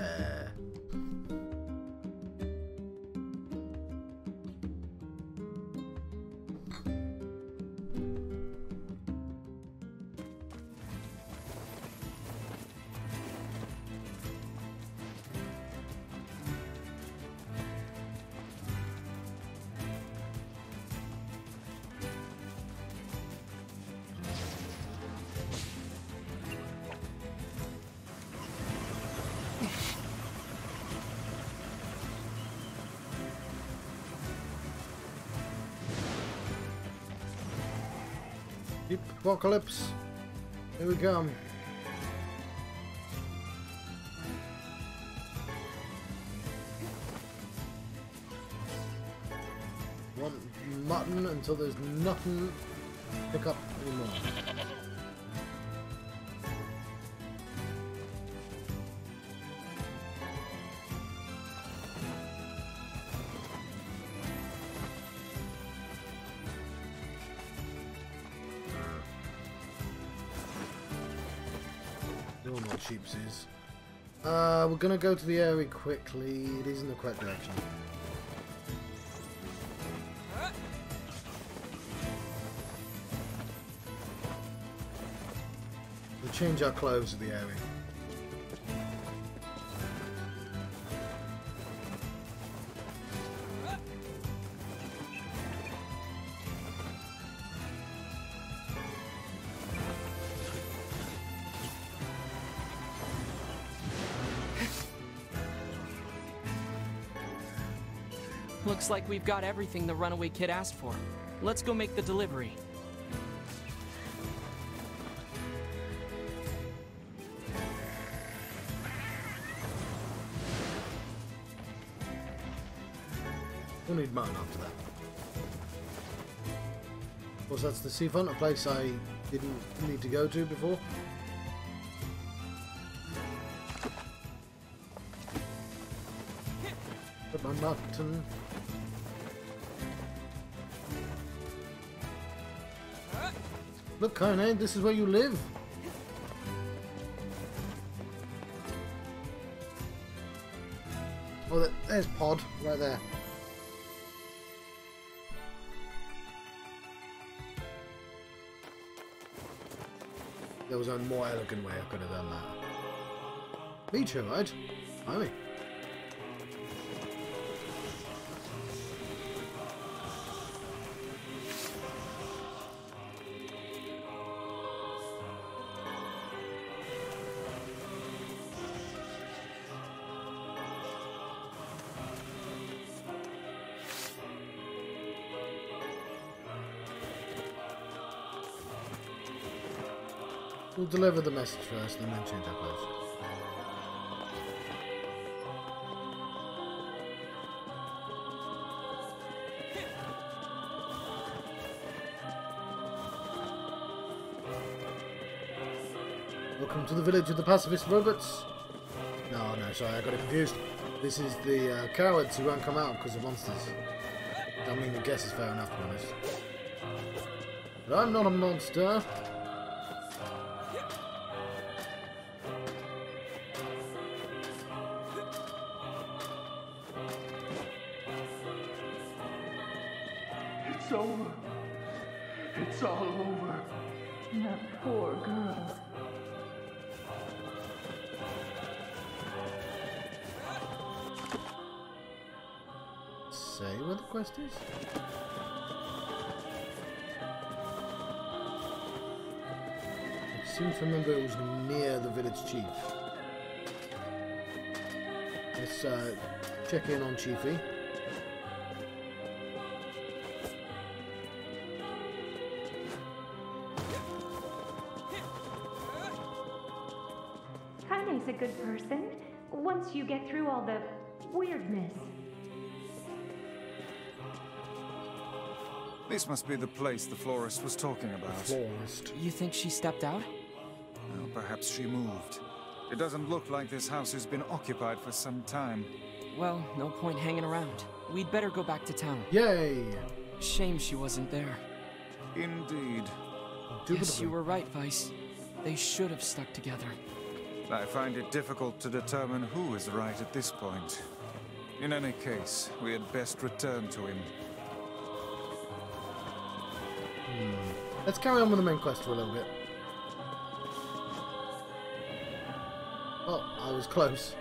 Apocalypse. Here we come. Want mutton until there's nothing to pick up anymore. Sheeps is. We're gonna go to the area quickly. It is in the correct direction. We'll change our clothes to the area. Looks like we've got everything the runaway kid asked for. Let's go make the delivery. We'll need mutton after that. Of course, that's the Sea Front, a place I didn't need to go to before. Put my mutton. Look, Kone, this is where you live. Oh, there's Pod, right there. There was a more elegant way I could have done that. Beach, right? Blimey. We'll deliver the message first and then change our clothes. Welcome to the village of the pacifist robots. No, sorry, I got it confused. This is the cowards who won't come out because of monsters. I mean, I guess it's fair enough, to be honest. But I'm not a monster. It's over. It's all over. That poor girl. Say what the quest is? I seem to remember it was near the village chief. Let's check in on Chiefy. Kane's a good person, once you get through all the weirdness. This must be the place the florist was talking about. Florist. You think she stepped out? Well, perhaps she moved. It doesn't look like this house has been occupied for some time. Well, no point hanging around. We'd better go back to town. Yay! Shame she wasn't there. Indeed. Yes, you were right, Vice. They should have stuck together. I find it difficult to determine who is right at this point. In any case, we had best return to him. Let's carry on with the main quest for a little bit. Oh, I was close.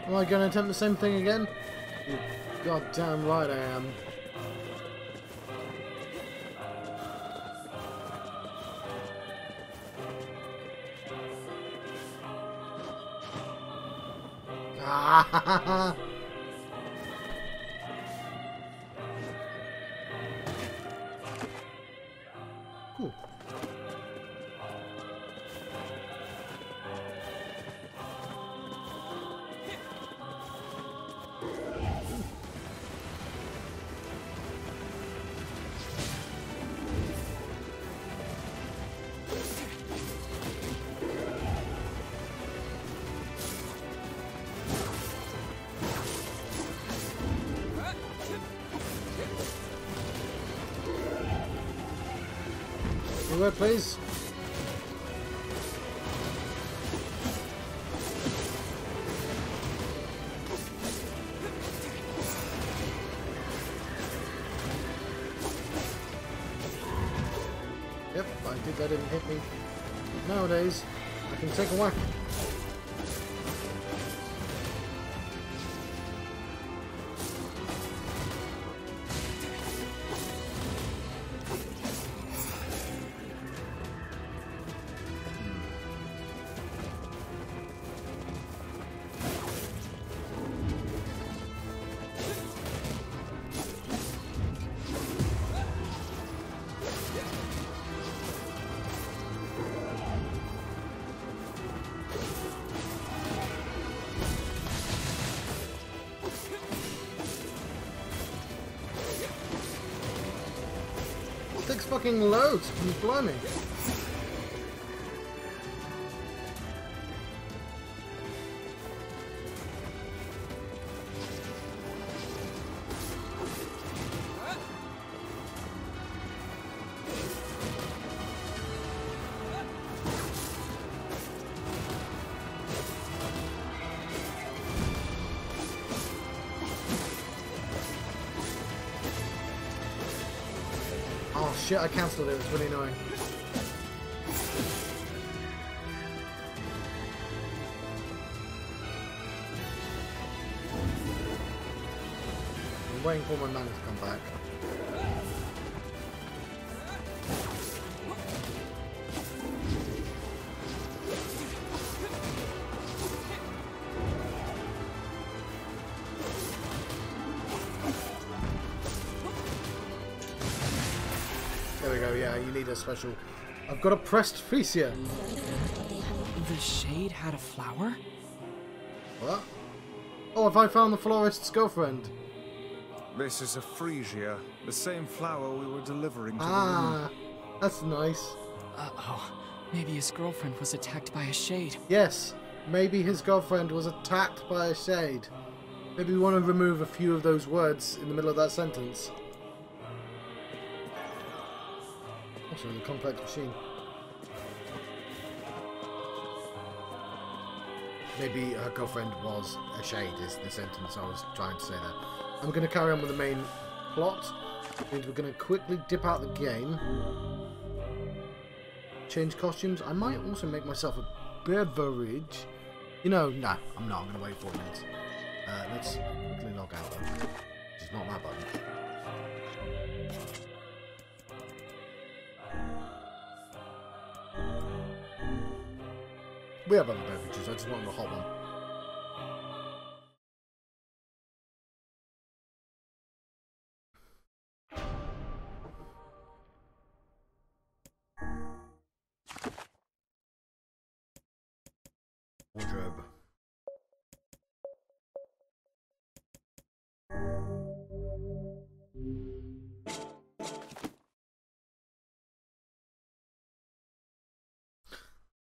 Am I going to attempt the same thing again? You're goddamn right I am. Ah! Cool. Word, please. Yep, I did let him hit me. Nowadays, I can take a whack. Takes fucking loads. Blimey. Oh shit, I cancelled it. It was really annoying. I'm waiting for my mana to come back. There we go, yeah, you need a special... I've got a pressed freesia. The shade had a flower? What? Oh, have I found the florist's girlfriend? This is a freesia, the same flower we were delivering to the room. Ah, that's nice. Uh-oh. Maybe his girlfriend was attacked by a shade. Yes, maybe his girlfriend was attacked by a shade. Maybe we want to remove a few of those words in the middle of that sentence. Also, the complex machine. Maybe her girlfriend was a shade is the sentence I was trying to say there. I'm going to carry on with the main plot. Which means we're going to quickly dip out the game. Change costumes. I might also make myself a beverage. You know, no, I'm not. I'm going to wait 4 minutes. Let's quickly log out though. It's not that button. We have other beverages, I just want the hot one.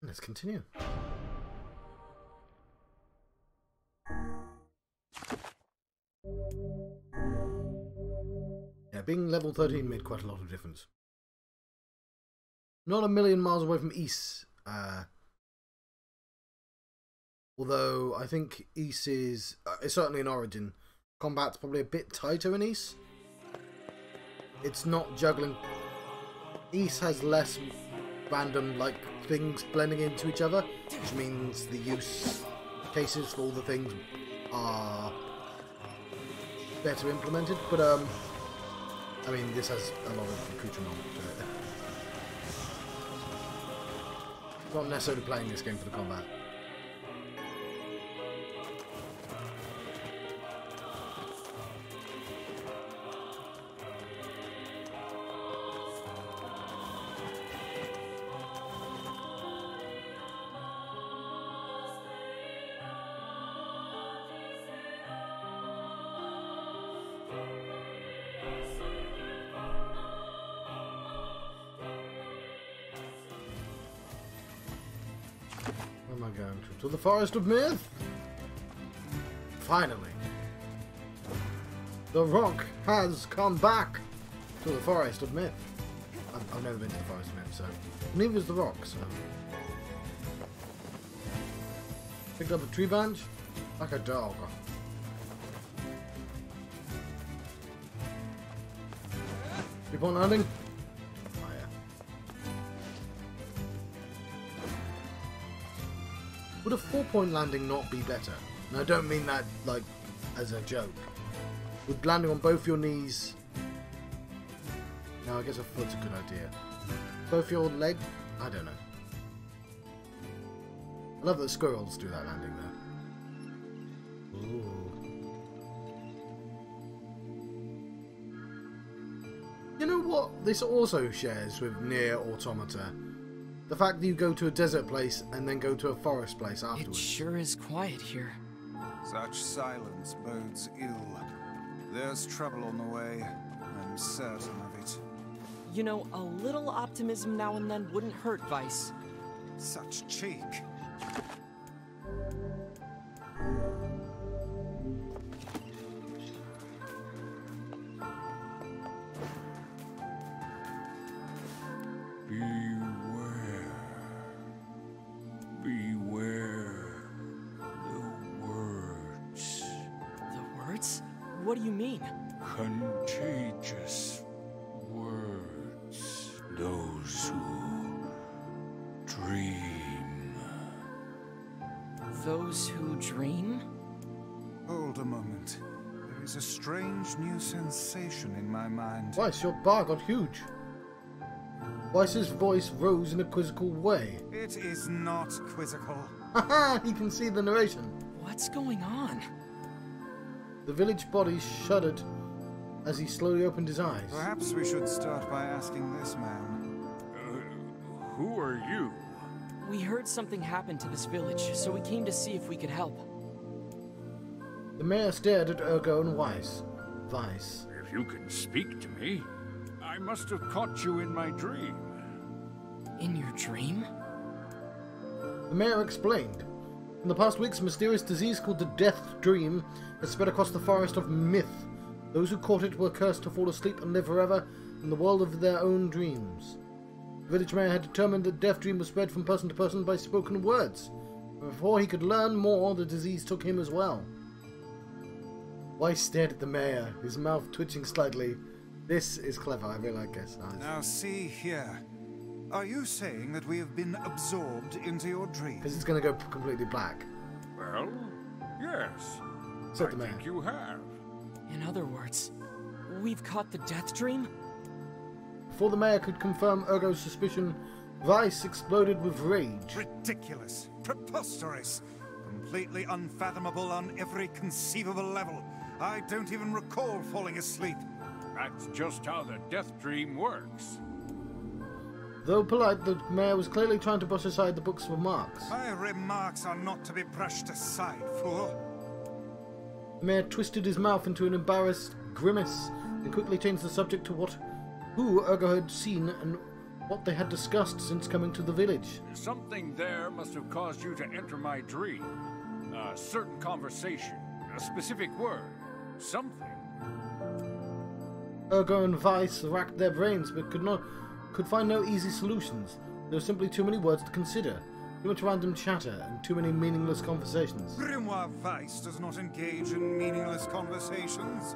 Let's continue. Yeah, being level 13 made quite a lot of difference. Not a million miles away from Ys. Although I think Ys is certainly in Origin. Combat's probably a bit tighter in Ys. It's not juggling. Ys has less random like things blending into each other, which means the use cases for all the things are better implemented. But I mean, this has a lot of accoutrement to it. Not necessarily playing this game for the combat. Where am I going to? To the Forest of Myth? Finally. The Rock has come back to the Forest of Myth. I've never been to the Forest of Myth, so... Neither is the Rock, so... Picked up a tree branch? Like a dog. Keep on landing? Oh yeah. Would a 4-point landing not be better? And I don't mean that, like, as a joke. Would landing on both your knees... No, I guess a foot's a good idea. Both your leg? I don't know. I love that squirrels do that landing there. Ooh. You know what this also shares with NieR Automata? The fact that you go to a desert place and then go to a forest place afterwards. It sure is quiet here. Such silence bodes ill. There's trouble on the way. I'm certain of it. You know, a little optimism now and then wouldn't hurt, Vice. Such cheek. What do you mean? Contagious words. Those who dream. Those who dream? Hold a moment. There is a strange new sensation in my mind. Weiss, your bar got huge. Weiss's voice rose in a quizzical way. It is not quizzical. Haha, he can see the narration. What's going on? The village body shuddered as he slowly opened his eyes. Perhaps we should start by asking this man. Who are you? We heard something happened to this village, so we came to see if we could help. The mayor stared at Ergo and Weiss. If you can speak to me, I must have caught you in my dream. In your dream? The mayor explained. In the past weeks, a mysterious disease called the Death Dream has spread across the Forest of Myth. Those who caught it were cursed to fall asleep and live forever in the world of their own dreams. The village mayor had determined that Death Dream was spread from person to person by spoken words. But before he could learn more, the disease took him as well. Weiss stared at the mayor, his mouth twitching slightly. This is clever, I really like this. Now see here. Are you saying that we have been absorbed into your dream? Because it's going to go completely black. Well, yes. Said the I mayor. think you have. In other words, we've caught the Death Dream? Before the mayor could confirm Ergo's suspicion, Weiss exploded with rage. Ridiculous. Preposterous. Completely unfathomable on every conceivable level. I don't even recall falling asleep. That's just how the Death Dream works. Though polite, the mayor was clearly trying to brush aside the book's remarks. My remarks are not to be brushed aside, fool. The mayor twisted his mouth into an embarrassed grimace and quickly changed the subject to who Ergo had seen and what they had discussed since coming to the village. Something there must have caused you to enter my dream. A certain conversation, a specific word, something. Ergo and Weiss racked their brains but could find no easy solutions. There were simply too many words to consider, too much random chatter, and too many meaningless conversations. Grimoire Weiss does not engage in meaningless conversations.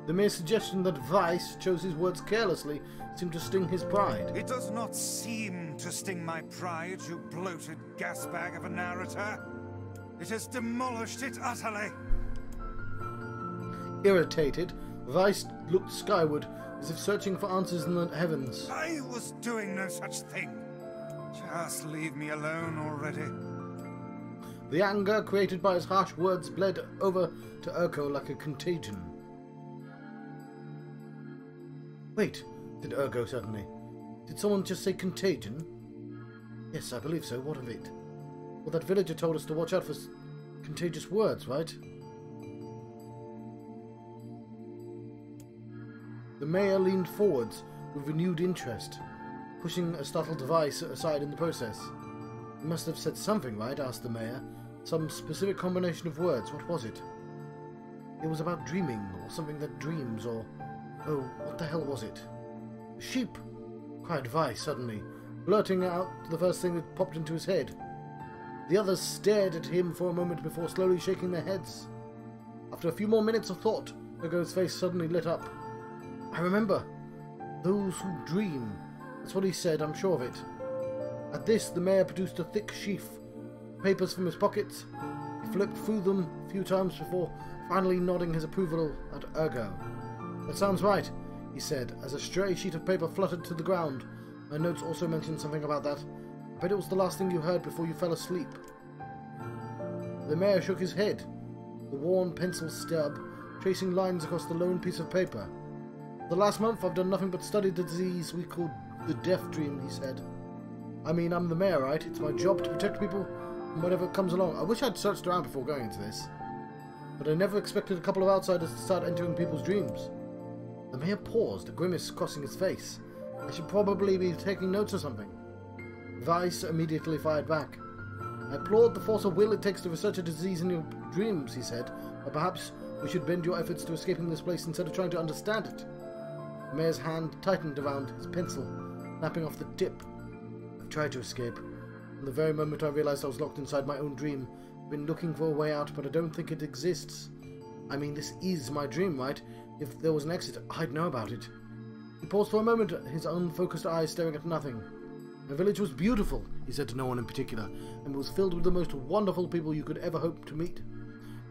The mere suggestion that Weiss chose his words carelessly seemed to sting his pride. It does not seem to sting my pride, you bloated gasbag of a narrator. It has demolished it utterly. Irritated, Weiss looked skyward, as if searching for answers in the heavens. I was doing no such thing. Just leave me alone already. The anger created by his harsh words bled over to Urko like a contagion. Wait, said Urko suddenly. Did someone just say contagion? Yes, I believe so. What of it? Well, that villager told us to watch out for contagious words, right? The mayor leaned forwards with renewed interest, pushing a startled device aside in the process. You must have said something, right? Asked the mayor. Some specific combination of words. What was it? It was about dreaming, or something that dreams, or... Oh, what the hell was it? A sheep! Cried Weiss suddenly, blurting out the first thing that popped into his head. The others stared at him for a moment before slowly shaking their heads. After a few more minutes of thought, Ergo's face suddenly lit up. I remember. Those who dream. That's what he said, I'm sure of it. At this, the mayor produced a thick sheaf of papers from his pockets. He flipped through them a few times before finally nodding his approval at Ergo. That sounds right, he said, as a stray sheet of paper fluttered to the ground. My notes also mentioned something about that. I bet it was the last thing you heard before you fell asleep. The mayor shook his head, the worn pencil stub tracing lines across the lone piece of paper. For the last month I've done nothing but study the disease we call the death dream, he said. I mean, I'm the mayor, right? It's my job to protect people from whatever comes along. I wish I'd searched around before going into this. But I never expected a couple of outsiders to start entering people's dreams. The mayor paused, a grimace crossing his face. I should probably be taking notes or something. Weiss immediately fired back. I applaud the force of will it takes to research a disease in your dreams, he said. But perhaps we should bend your efforts to escaping this place instead of trying to understand it. The mayor's hand tightened around his pencil, snapping off the tip. I've tried to escape. From the very moment I realized I was locked inside my own dream, I've been looking for a way out, but I don't think it exists. I mean, this is my dream, right? If there was an exit, I'd know about it. He paused for a moment, his unfocused eyes staring at nothing. The village was beautiful, he said to no one in particular, and was filled with the most wonderful people you could ever hope to meet.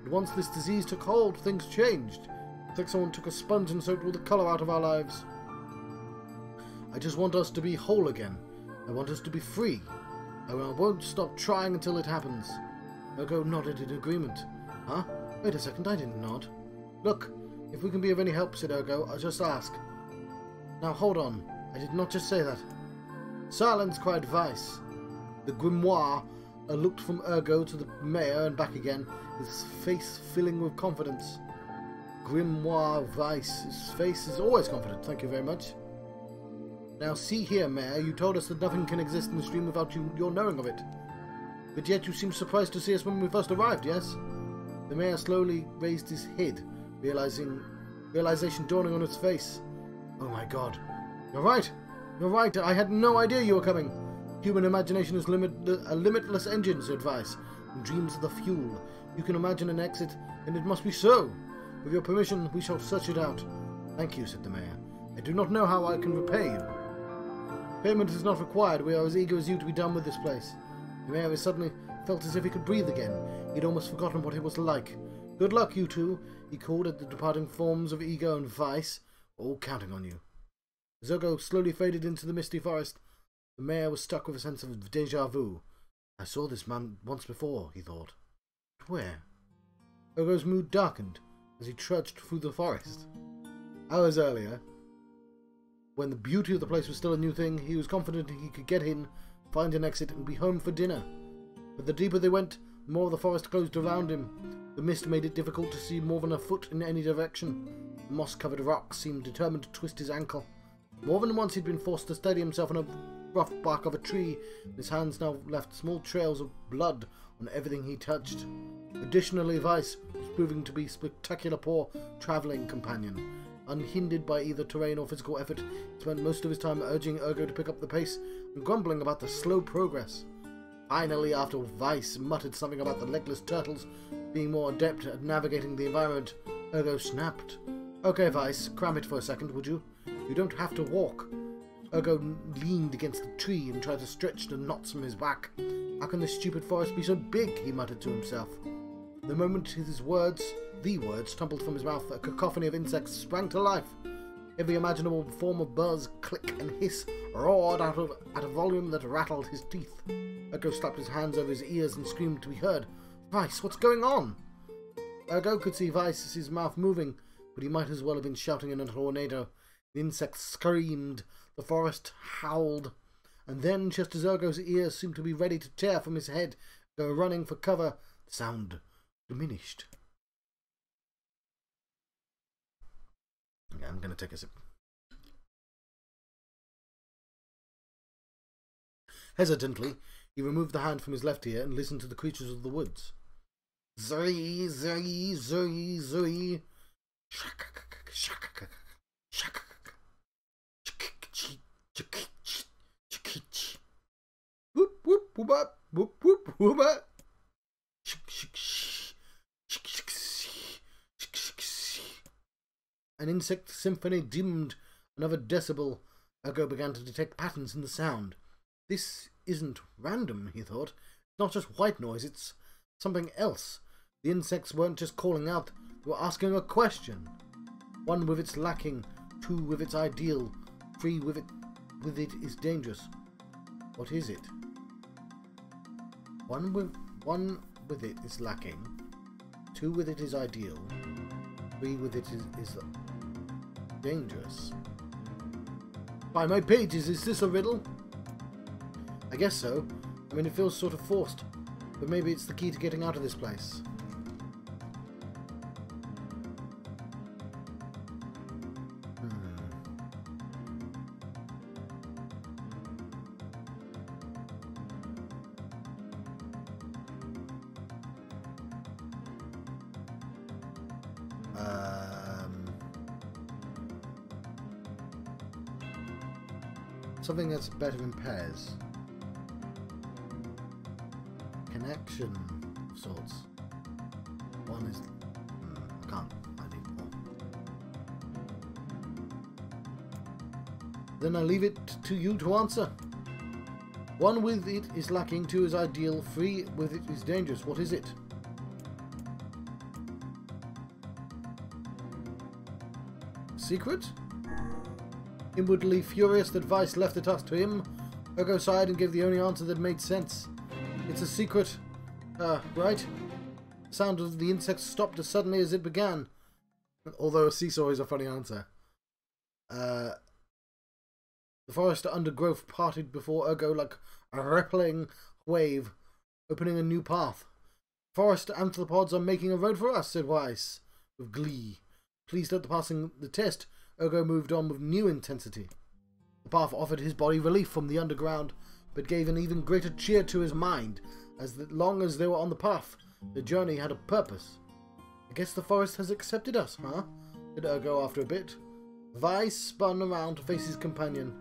But once this disease took hold, things changed. It's like someone took a sponge and soaked all the colour out of our lives. I just want us to be whole again. I want us to be free. I won't stop trying until it happens. Ergo nodded in agreement. Huh? Wait a second, I didn't nod. Look, if we can be of any help, said Ergo, I'll just ask. Now hold on, I did not just say that. Silence, cried Weiss. The grimoire looked from Ergo to the mayor and back again, his face filling with confidence. Grimoire Weiss, his face is always confident, thank you very much. Now see here, Mayor, you told us that nothing can exist in the stream without your knowing of it. But yet you seemed surprised to see us when we first arrived, yes? The mayor slowly raised his head, realization dawning on his face. Oh my god. You're right, I had no idea you were coming. Human imagination is a limitless engine, said Weiss, and dreams are the fuel. You can imagine an exit, and it must be so. With your permission, we shall search it out. Thank you, said the mayor. I do not know how I can repay you. Payment is not required. We are as eager as you to be done with this place. The mayor suddenly felt as if he could breathe again. He'd almost forgotten what it was like. Good luck, you two, he called at the departing forms of Ego and Weiss, all counting on you. As Ergo slowly faded into the misty forest, the mayor was struck with a sense of déjà vu. I saw this man once before, he thought. But where? Ergo's mood darkened as he trudged through the forest. Hours earlier, when the beauty of the place was still a new thing, he was confident he could get in, find an exit, and be home for dinner. But the deeper they went, the more the forest closed around him. The mist made it difficult to see more than a foot in any direction. The moss-covered rocks seemed determined to twist his ankle. More than once he'd been forced to steady himself on a rough bark of a tree, and his hands now left small trails of blood on everything he touched. Additionally, Weiss was proving to be a spectacular poor travelling companion. Unhindered by either terrain or physical effort, he spent most of his time urging Ergo to pick up the pace and grumbling about the slow progress. Finally, after Weiss muttered something about the legless turtles being more adept at navigating the environment, Ergo snapped. "Okay, Weiss, cram it for a second, would you? You don't have to walk." Ergo leaned against the tree and tried to stretch the knots from his back. "How can this stupid forest be so big?" he muttered to himself. The moment the words tumbled from his mouth, a cacophony of insects sprang to life. Every imaginable form of buzz, click, and hiss roared out at a volume that rattled his teeth. Ergo slapped his hands over his ears and screamed to be heard. "Weiss, what's going on?" Ergo could see Weiss's mouth moving, but he might as well have been shouting in a tornado. The insects screamed, the forest howled, and then, just as Ergo's ears seemed to be ready to tear from his head, go running for cover, the sound diminished. Okay, I'm going to take a sip. Hesitantly, he removed the hand from his left ear and listened to the creatures of the woods. Zuri, zuri, zuri, zuri. Shakak, shakak, shakak. Whoop whoop whoop whoop whoop whoop. An insect symphony dimmed another decibel. Ergo began to detect patterns in the sound. This isn't random, he thought. It's not just white noise, it's something else. The insects weren't just calling out, they were asking a question. One with its lacking, two with its ideal, three with it is dangerous. What is it? One with it is lacking, two with it is ideal, three with it is dangerous. By my pages, is this a riddle? I guess so. I mean, it feels sort of forced, but maybe it's the key to getting out of this place. Something that's better in pairs. Connection of sorts. One is... I can't. I need more. Then I leave it to you to answer. One with it is lacking, two is ideal, three with it is dangerous. What is it? Secret? Inwardly furious that Weiss left the task to him, Ergo sighed and gave the only answer that made sense. It's a secret. Right? The sound of the insects stopped as suddenly as it began. Although a seesaw is a funny answer. The forest undergrowth parted before Ergo like a rippling wave, opening a new path. Forest anthropods are making a road for us, said Weiss, with glee. Pleased at passing the test, Ergo moved on with new intensity. The path offered his body relief from the underground, but gave an even greater cheer to his mind, as long as they were on the path, the journey had a purpose. I guess the forest has accepted us, huh? Said Ergo after a bit. Weiss spun around to face his companion.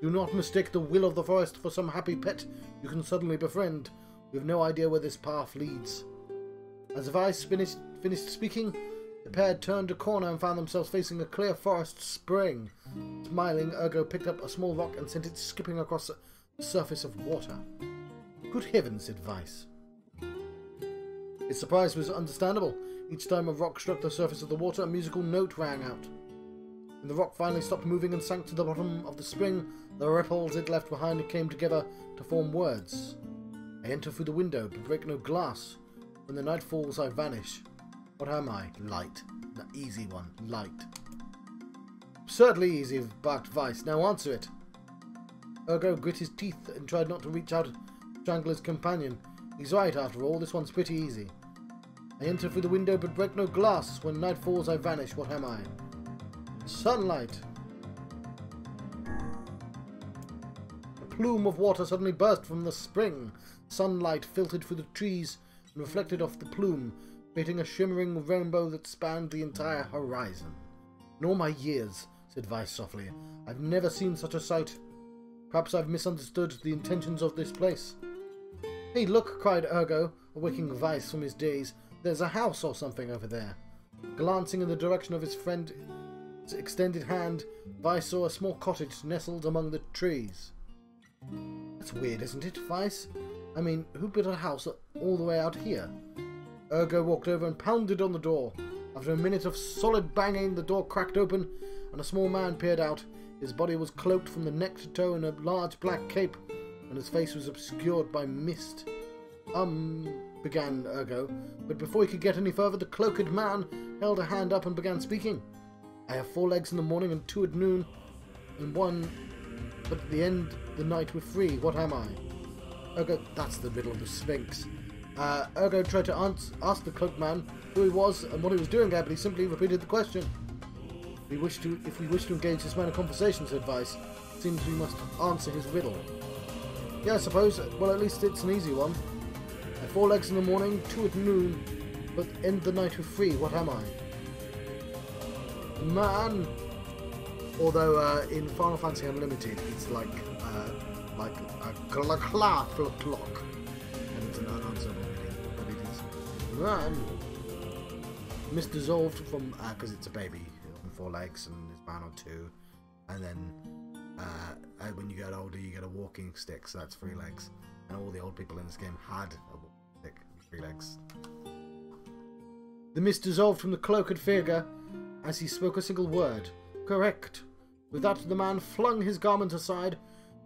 Do not mistake the will of the forest for some happy pet you can suddenly befriend. We have no idea where this path leads. As Weiss finished speaking, the pair turned a corner and found themselves facing a clear forest spring. Smiling, Ergo picked up a small rock and sent it skipping across the surface of water. Good heavens, said Weiss. His surprise was understandable. Each time a rock struck the surface of the water, a musical note rang out. When the rock finally stopped moving and sank to the bottom of the spring, the ripples it left behind came together to form words. I enter through the window, but break no glass. When the night falls, I vanish. What am I? Light. The easy one. Light. Absurdly easy, barked Weiss. Now answer it. Ergo grit his teeth and tried not to reach out to strangle his companion. He's right, after all. This one's pretty easy. I enter through the window, but break no glass. When night falls, I vanish. What am I? Sunlight. plume of water suddenly burst from the spring. Sunlight filtered through the trees and reflected off the plume, creating a shimmering rainbow that spanned the entire horizon. In all my years, said Vice softly, I've never seen such a sight. Perhaps I've misunderstood the intentions of this place. Hey, look, cried Ergo, awaking Vice from his daze. There's a house or something over there. Glancing in the direction of his friend's extended hand, Vice saw a small cottage nestled among the trees. That's weird, isn't it, Vice? I mean, who built a house all the way out here? Ergo walked over and pounded on the door. After a minute of solid banging, the door cracked open, and a small man peered out. His body was cloaked from the neck to toe in a large black cape, and his face was obscured by mist. Began Ergo, but before he could get any further, the cloaked man held a hand up and began speaking. I have 4 legs in the morning and 2 at noon, and 1, but at the end of the night with 3. What am I? Ergo, that's the riddle of the Sphinx. Ergo tried to ask the cloaked man who he was and what he was doing there, but he simply repeated the question. If we wish to engage this man in conversation, said Vice, it seems we must answer his riddle. Yeah, I suppose. Well, at least it's an easy one. I have 4 legs in the morning, 2 at noon, but end the night with 3. What am I? Man. Although in Final Fantasy Unlimited, it's like a clock, and it's an unanswerable riddle, but it is man. Mist dissolved from because it's a baby on 4 legs and his man on 2, and then when you get older, you get a walking stick, so that's 3 legs. And all the old people in this game had a walking stick, 3 legs. The mist dissolved from the cloaked figure as he spoke a single word. Correct. With that, the man flung his garment aside,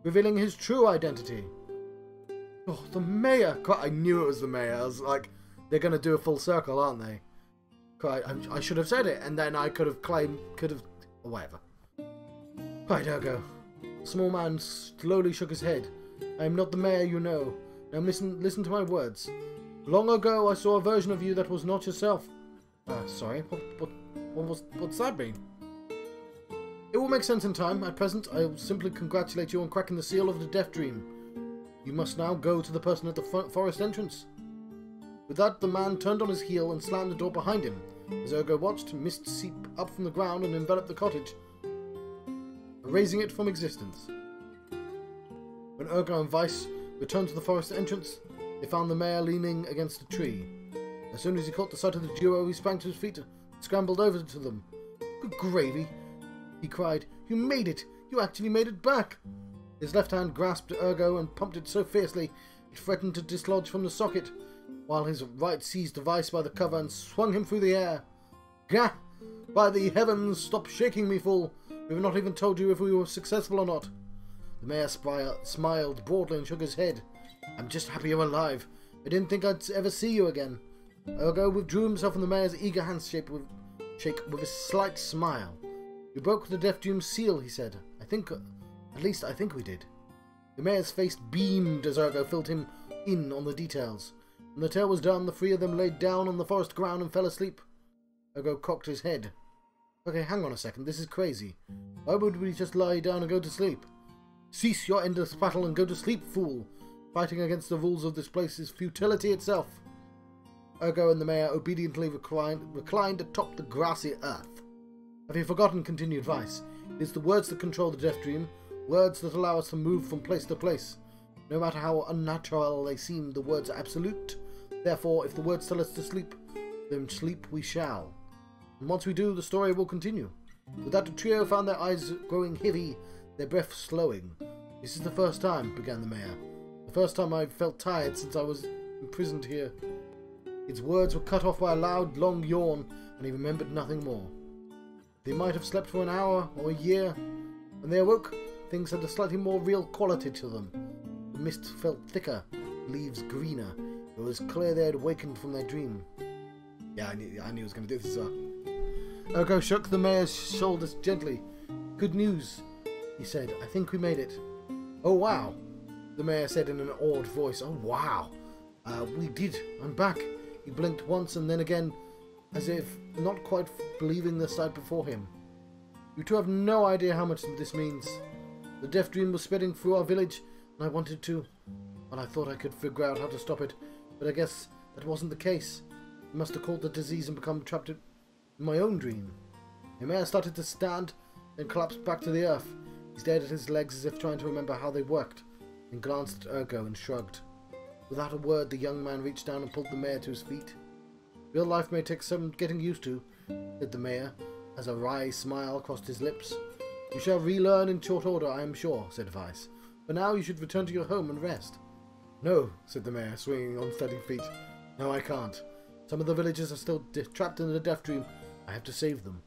revealing his true identity. Oh, the mayor! I knew it was the mayor. I was like, they're going to do a full circle, aren't they? I should have said it, and then I could have claimed, whatever. Right, Ergo. The small man slowly shook his head. I am not the mayor you know. Now listen to my words. Long ago I saw a version of you that was not yourself. Sorry, what's that mean? It will make sense in time. At present, I will simply congratulate you on cracking the seal of the Death Dream. You must now go to the person at the forest entrance. With that, the man turned on his heel and slammed the door behind him. As Ergo watched, mist seep up from the ground and envelop the cottage, erasing it from existence. When Ergo and Vice returned to the forest entrance, they found the mayor leaning against a tree. As soon as he caught the sight of the duo, he sprang to his feet and scrambled over to them. Good gravy, he cried. You made it! You actually made it back! His left hand grasped Ergo and pumped it so fiercely it threatened to dislodge from the socket, while his right seized Vice by the cover and swung him through the air. Gah! By the heavens, stop shaking me, fool! We have not even told you if we were successful or not. The mayor smiled broadly and shook his head. I'm just happy you're alive. I didn't think I'd ever see you again. Ergo withdrew himself from the mayor's eager handshake with a slight smile. We broke the Death Dream seal, he said. At least I think we did. The mayor's face beamed as Ergo filled him in on the details. When the tale was done, the 3 of them laid down on the forest ground and fell asleep. Ergo cocked his head. Okay, hang on a second, this is crazy. Why would we just lie down and go to sleep? Cease your endless battle and go to sleep, fool! Fighting against the rules of this place is futility itself. Ergo and the mayor obediently reclined atop the grassy earth. Have you forgotten, continued Vice? It is the words that control the Death Dream, words that allow us to move from place to place. No matter how unnatural they seem, the words are absolute. Therefore, if the words tell us to sleep, then sleep we shall. And once we do, the story will continue. With that, the trio found their eyes growing heavy, their breath slowing. This is the first time, began the mayor. The first time I've felt tired since I was imprisoned here. His words were cut off by a loud, long yawn, and he remembered nothing more. They might have slept for an hour or a year. When they awoke, things had a slightly more real quality to them. The mist felt thicker, leaves greener. It was clear they had awakened from their dream. Yeah, I knew he was going to do this. Ergo shook the mayor's shoulders gently. Good news, he said. I think we made it. Oh, wow, the mayor said in an awed voice. Oh, wow. We did. I'm back. He blinked once and then again, as if not quite believing the sight before him. You two have no idea how much this means. The Death Dream was spreading through our village, I wanted to. And I thought I could figure out how to stop it. But I guess that wasn't the case. I must have caught the disease and become trapped in my own dream. The mayor started to stand, then collapsed back to the earth. He stared at his legs as if trying to remember how they worked, then glanced at Ergo and shrugged. Without a word, the young man reached down and pulled the mayor to his feet. Real life may take some getting used to, said the mayor, as a wry smile crossed his lips. You shall relearn in short order, I am sure, said Vice. For now you should return to your home and rest. No, said the mayor, swinging on steady feet. No, I can't. Some of the villagers are still trapped in a death dream. I have to save them.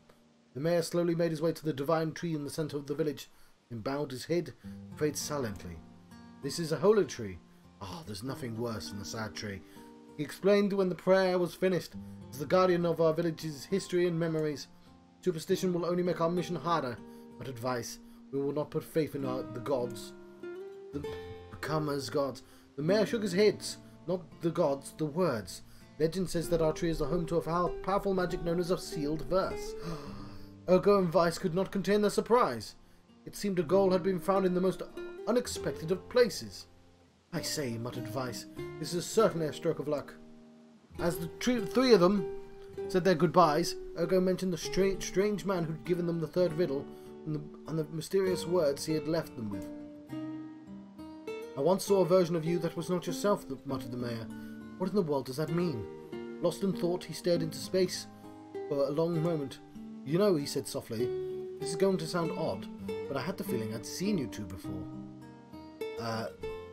The mayor slowly made his way to the divine tree in the center of the village, then bowed his head and prayed silently. This is a holy tree. Ah, there's nothing worse than a sad tree. He explained when the prayer was finished. As the guardian of our village's history and memories, superstition will only make our mission harder. But advice, we will not put faith in the gods. Become as gods. The mayor shook his head. Not the gods, the words. Legend says that our tree is the home to a powerful magic known as a sealed verse. Ergo and Vice could not contain their surprise. It seemed a goal had been found in the most unexpected of places. I say, muttered Vice, this is certainly a stroke of luck. As the three of them said their goodbyes, Ergo mentioned the strange man who'd given them the third riddle and the mysterious words he had left them with. I once saw a version of you that was not yourself, muttered the mayor. What in the world does that mean? Lost in thought, he stared into space for a long moment. You know, he said softly, this is going to sound odd, but I had the feeling I'd seen you two before.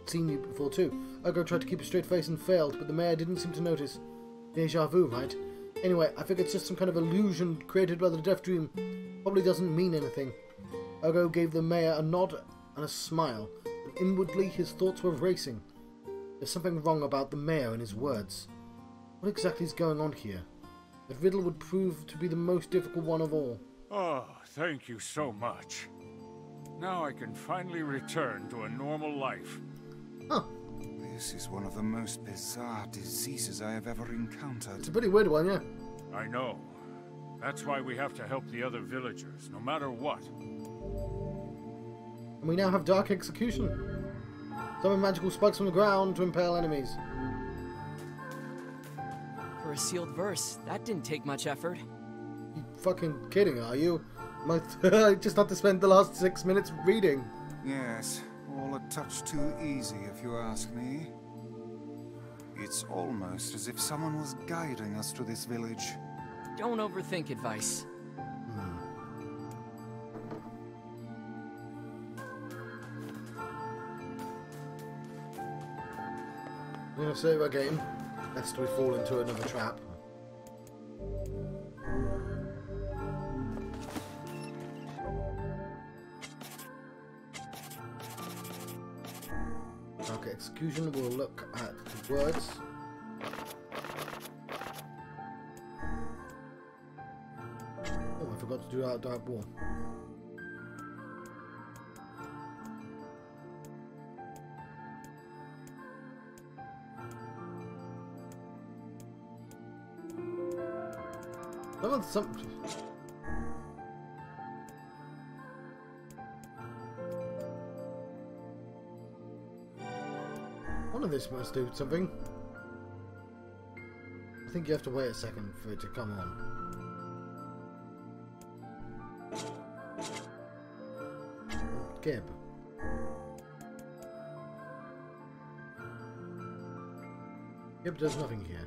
Seen you before too. Ergo tried to keep a straight face and failed, but the mayor didn't seem to notice. Deja vu, right? Anyway, I think it's just some kind of illusion created by the death dream. Probably doesn't mean anything. Ergo gave the mayor a nod and a smile, and inwardly his thoughts were racing. There's something wrong about the mayor and his words. What exactly is going on here? That riddle would prove to be the most difficult one of all. Oh, thank you so much. Now I can finally return to a normal life. Huh. This is one of the most bizarre diseases I have ever encountered. It's a pretty weird one, yeah. I know. That's why we have to help the other villagers, no matter what. And we now have Dark Execution. Summon magical spikes from the ground to impale enemies. For a sealed verse, that didn't take much effort. You fucking kidding, are you? I just had to spend the last 6 minutes reading. Yes, all a touch too easy if you ask me. It's almost as if someone was guiding us to this village. Don't overthink advice. I'm gonna save our game, lest we fall into another trap. Okay, execution will look at the words. Oh, I forgot to do that dark wall. One of this must do something. I think you have to wait a second for it to come on. Gib. Gib does nothing here.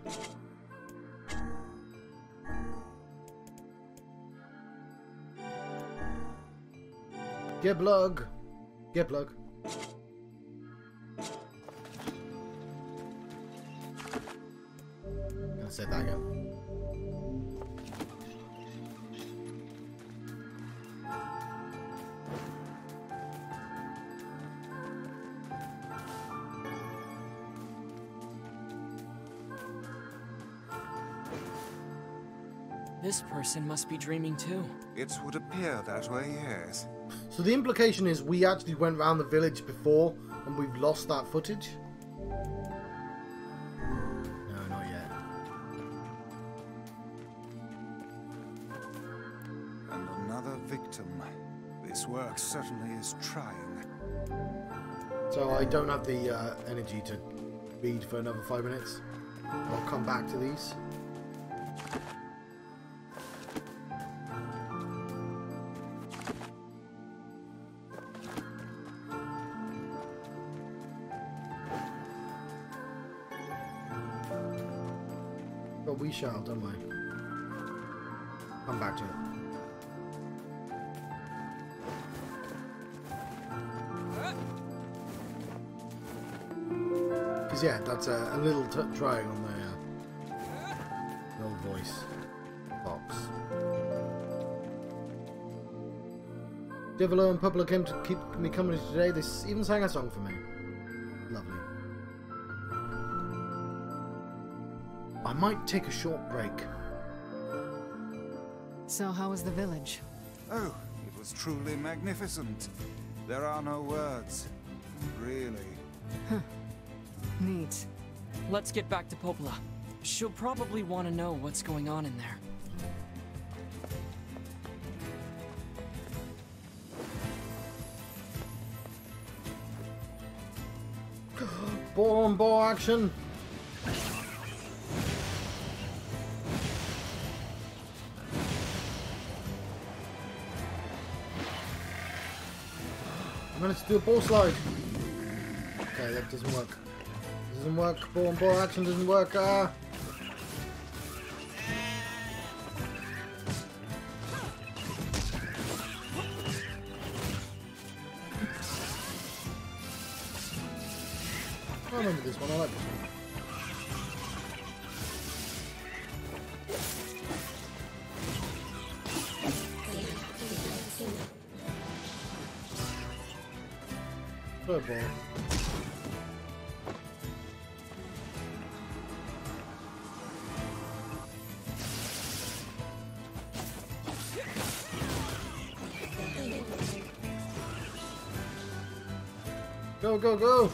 Giblug! Giblug. Gonna say that again. This person must be dreaming too. It would appear that way, yes. So the implication is we actually went around the village before and we've lost that footage? No, not yet. And another victim. This work certainly is trying. So I don't have the energy to read for another 5 minutes. I'll come back to these. But we shall, don't we? Come back to it. Because yeah, that's a little trying on the little voice box. Divolo and Public came to keep me company today. They even sang a song for me. Lovely. I might take a short break. So how was the village? Oh, it was truly magnificent. There are no words. Really. Huh. Neat. Let's get back to Popola. She'll probably want to know what's going on in there. Ball on ball action. I managed to do a ball slide. Okay, that doesn't work. Doesn't work. Ball on ball action doesn't work. Ah. I remember this one. I like this one. Third ball. Go, go, go!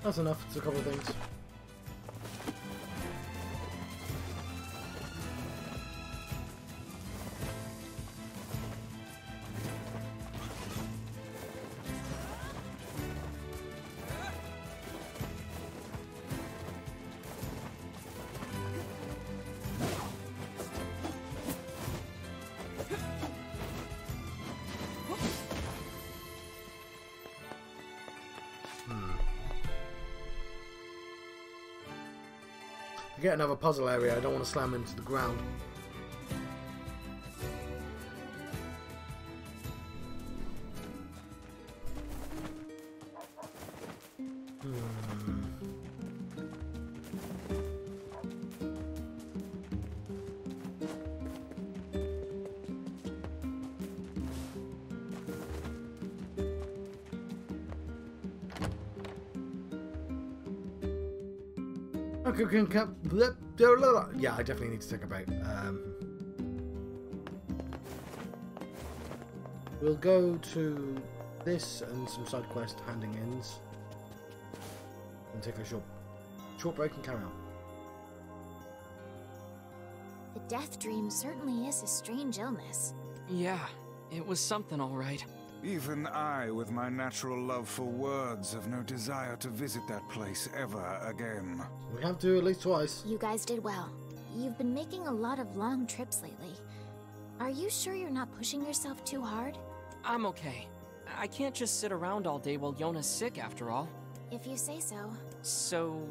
That's enough, it's a couple of things. Get another puzzle area, I don't want to slam into the ground. Yeah, I definitely need to take a break. We'll go to this and some side quest handing ins, and take a short break and carry on. The death dream certainly is a strange illness. Yeah, it was something all right. Even I, with my natural love for words, have no desire to visit that place ever again. We have to at least twice. You guys did well. You've been making a lot of long trips lately. Are you sure you're not pushing yourself too hard? I'm okay. I can't just sit around all day while Yona's sick, after all. If you say so. So,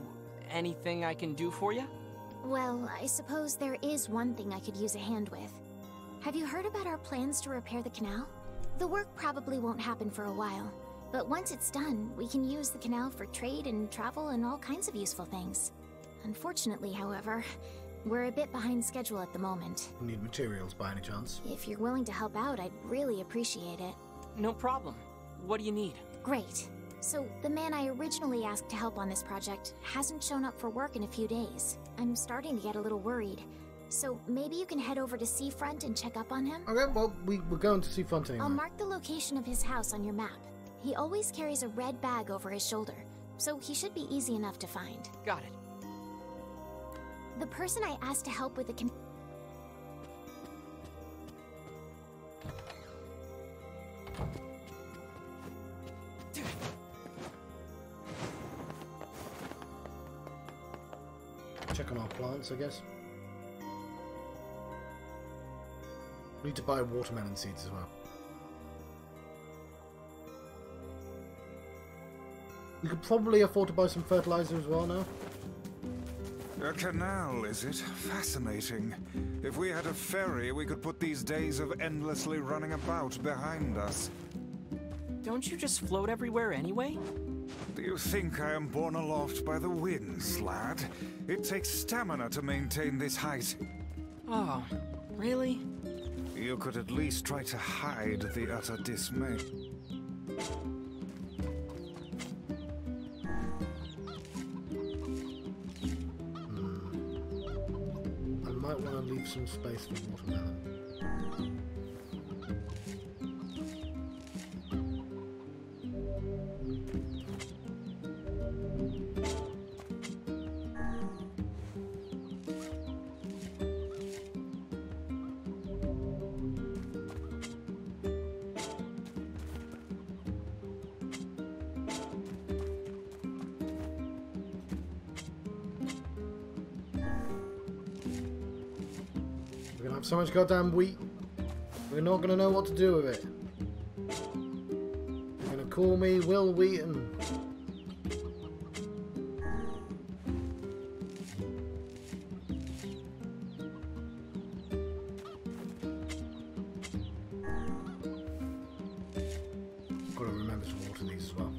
anything I can do for you? Well, I suppose there is one thing I could use a hand with. Have you heard about our plans to repair the canal? The work probably won't happen for a while, but once it's done, we can use the canal for trade and travel and all kinds of useful things. Unfortunately, however, We're a bit behind schedule at the moment. Need materials by any chance? If you're willing to help out, I'd really appreciate it. No problem. What do you need? Great. So, the man I originally asked to help on this project hasn't shown up for work in a few days. I'm starting to get a little worried. So, maybe you can head over to Seafront and check up on him? Okay, well, we're going to Seafront anyway. I'll mark the location of his house on your map. He always carries a red bag over his shoulder, so he should be easy enough to find. Got it. The person I asked to help with the Check on our plants, I guess. We need to buy watermelon seeds as well. We could probably afford to buy some fertilizer as well now. A canal, is it? Fascinating. If we had a ferry, we could put these days of endlessly running about behind us. Don't you just float everywhere anyway? Do you think I am borne aloft by the winds, lad? It takes stamina to maintain this height. Oh, really? You could at least try to hide the utter dismay. I might want to leave some space for watermelon. We're gonna have so much goddamn wheat, we're not gonna know what to do with it. They're gonna call me Will Wheaton. Gotta remember to water these as well.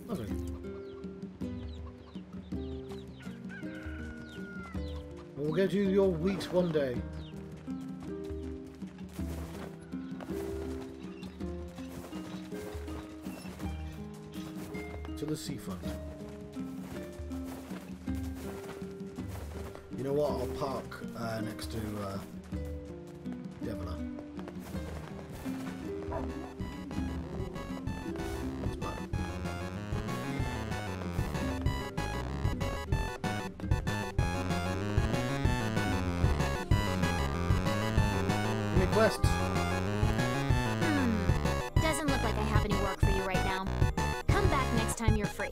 Lovely. We'll get you your wheat one day. To the seafront. You know what? I'll park next to Deviler. Any quests? Doesn't look like I have any work for you right now. Come back next time you're free.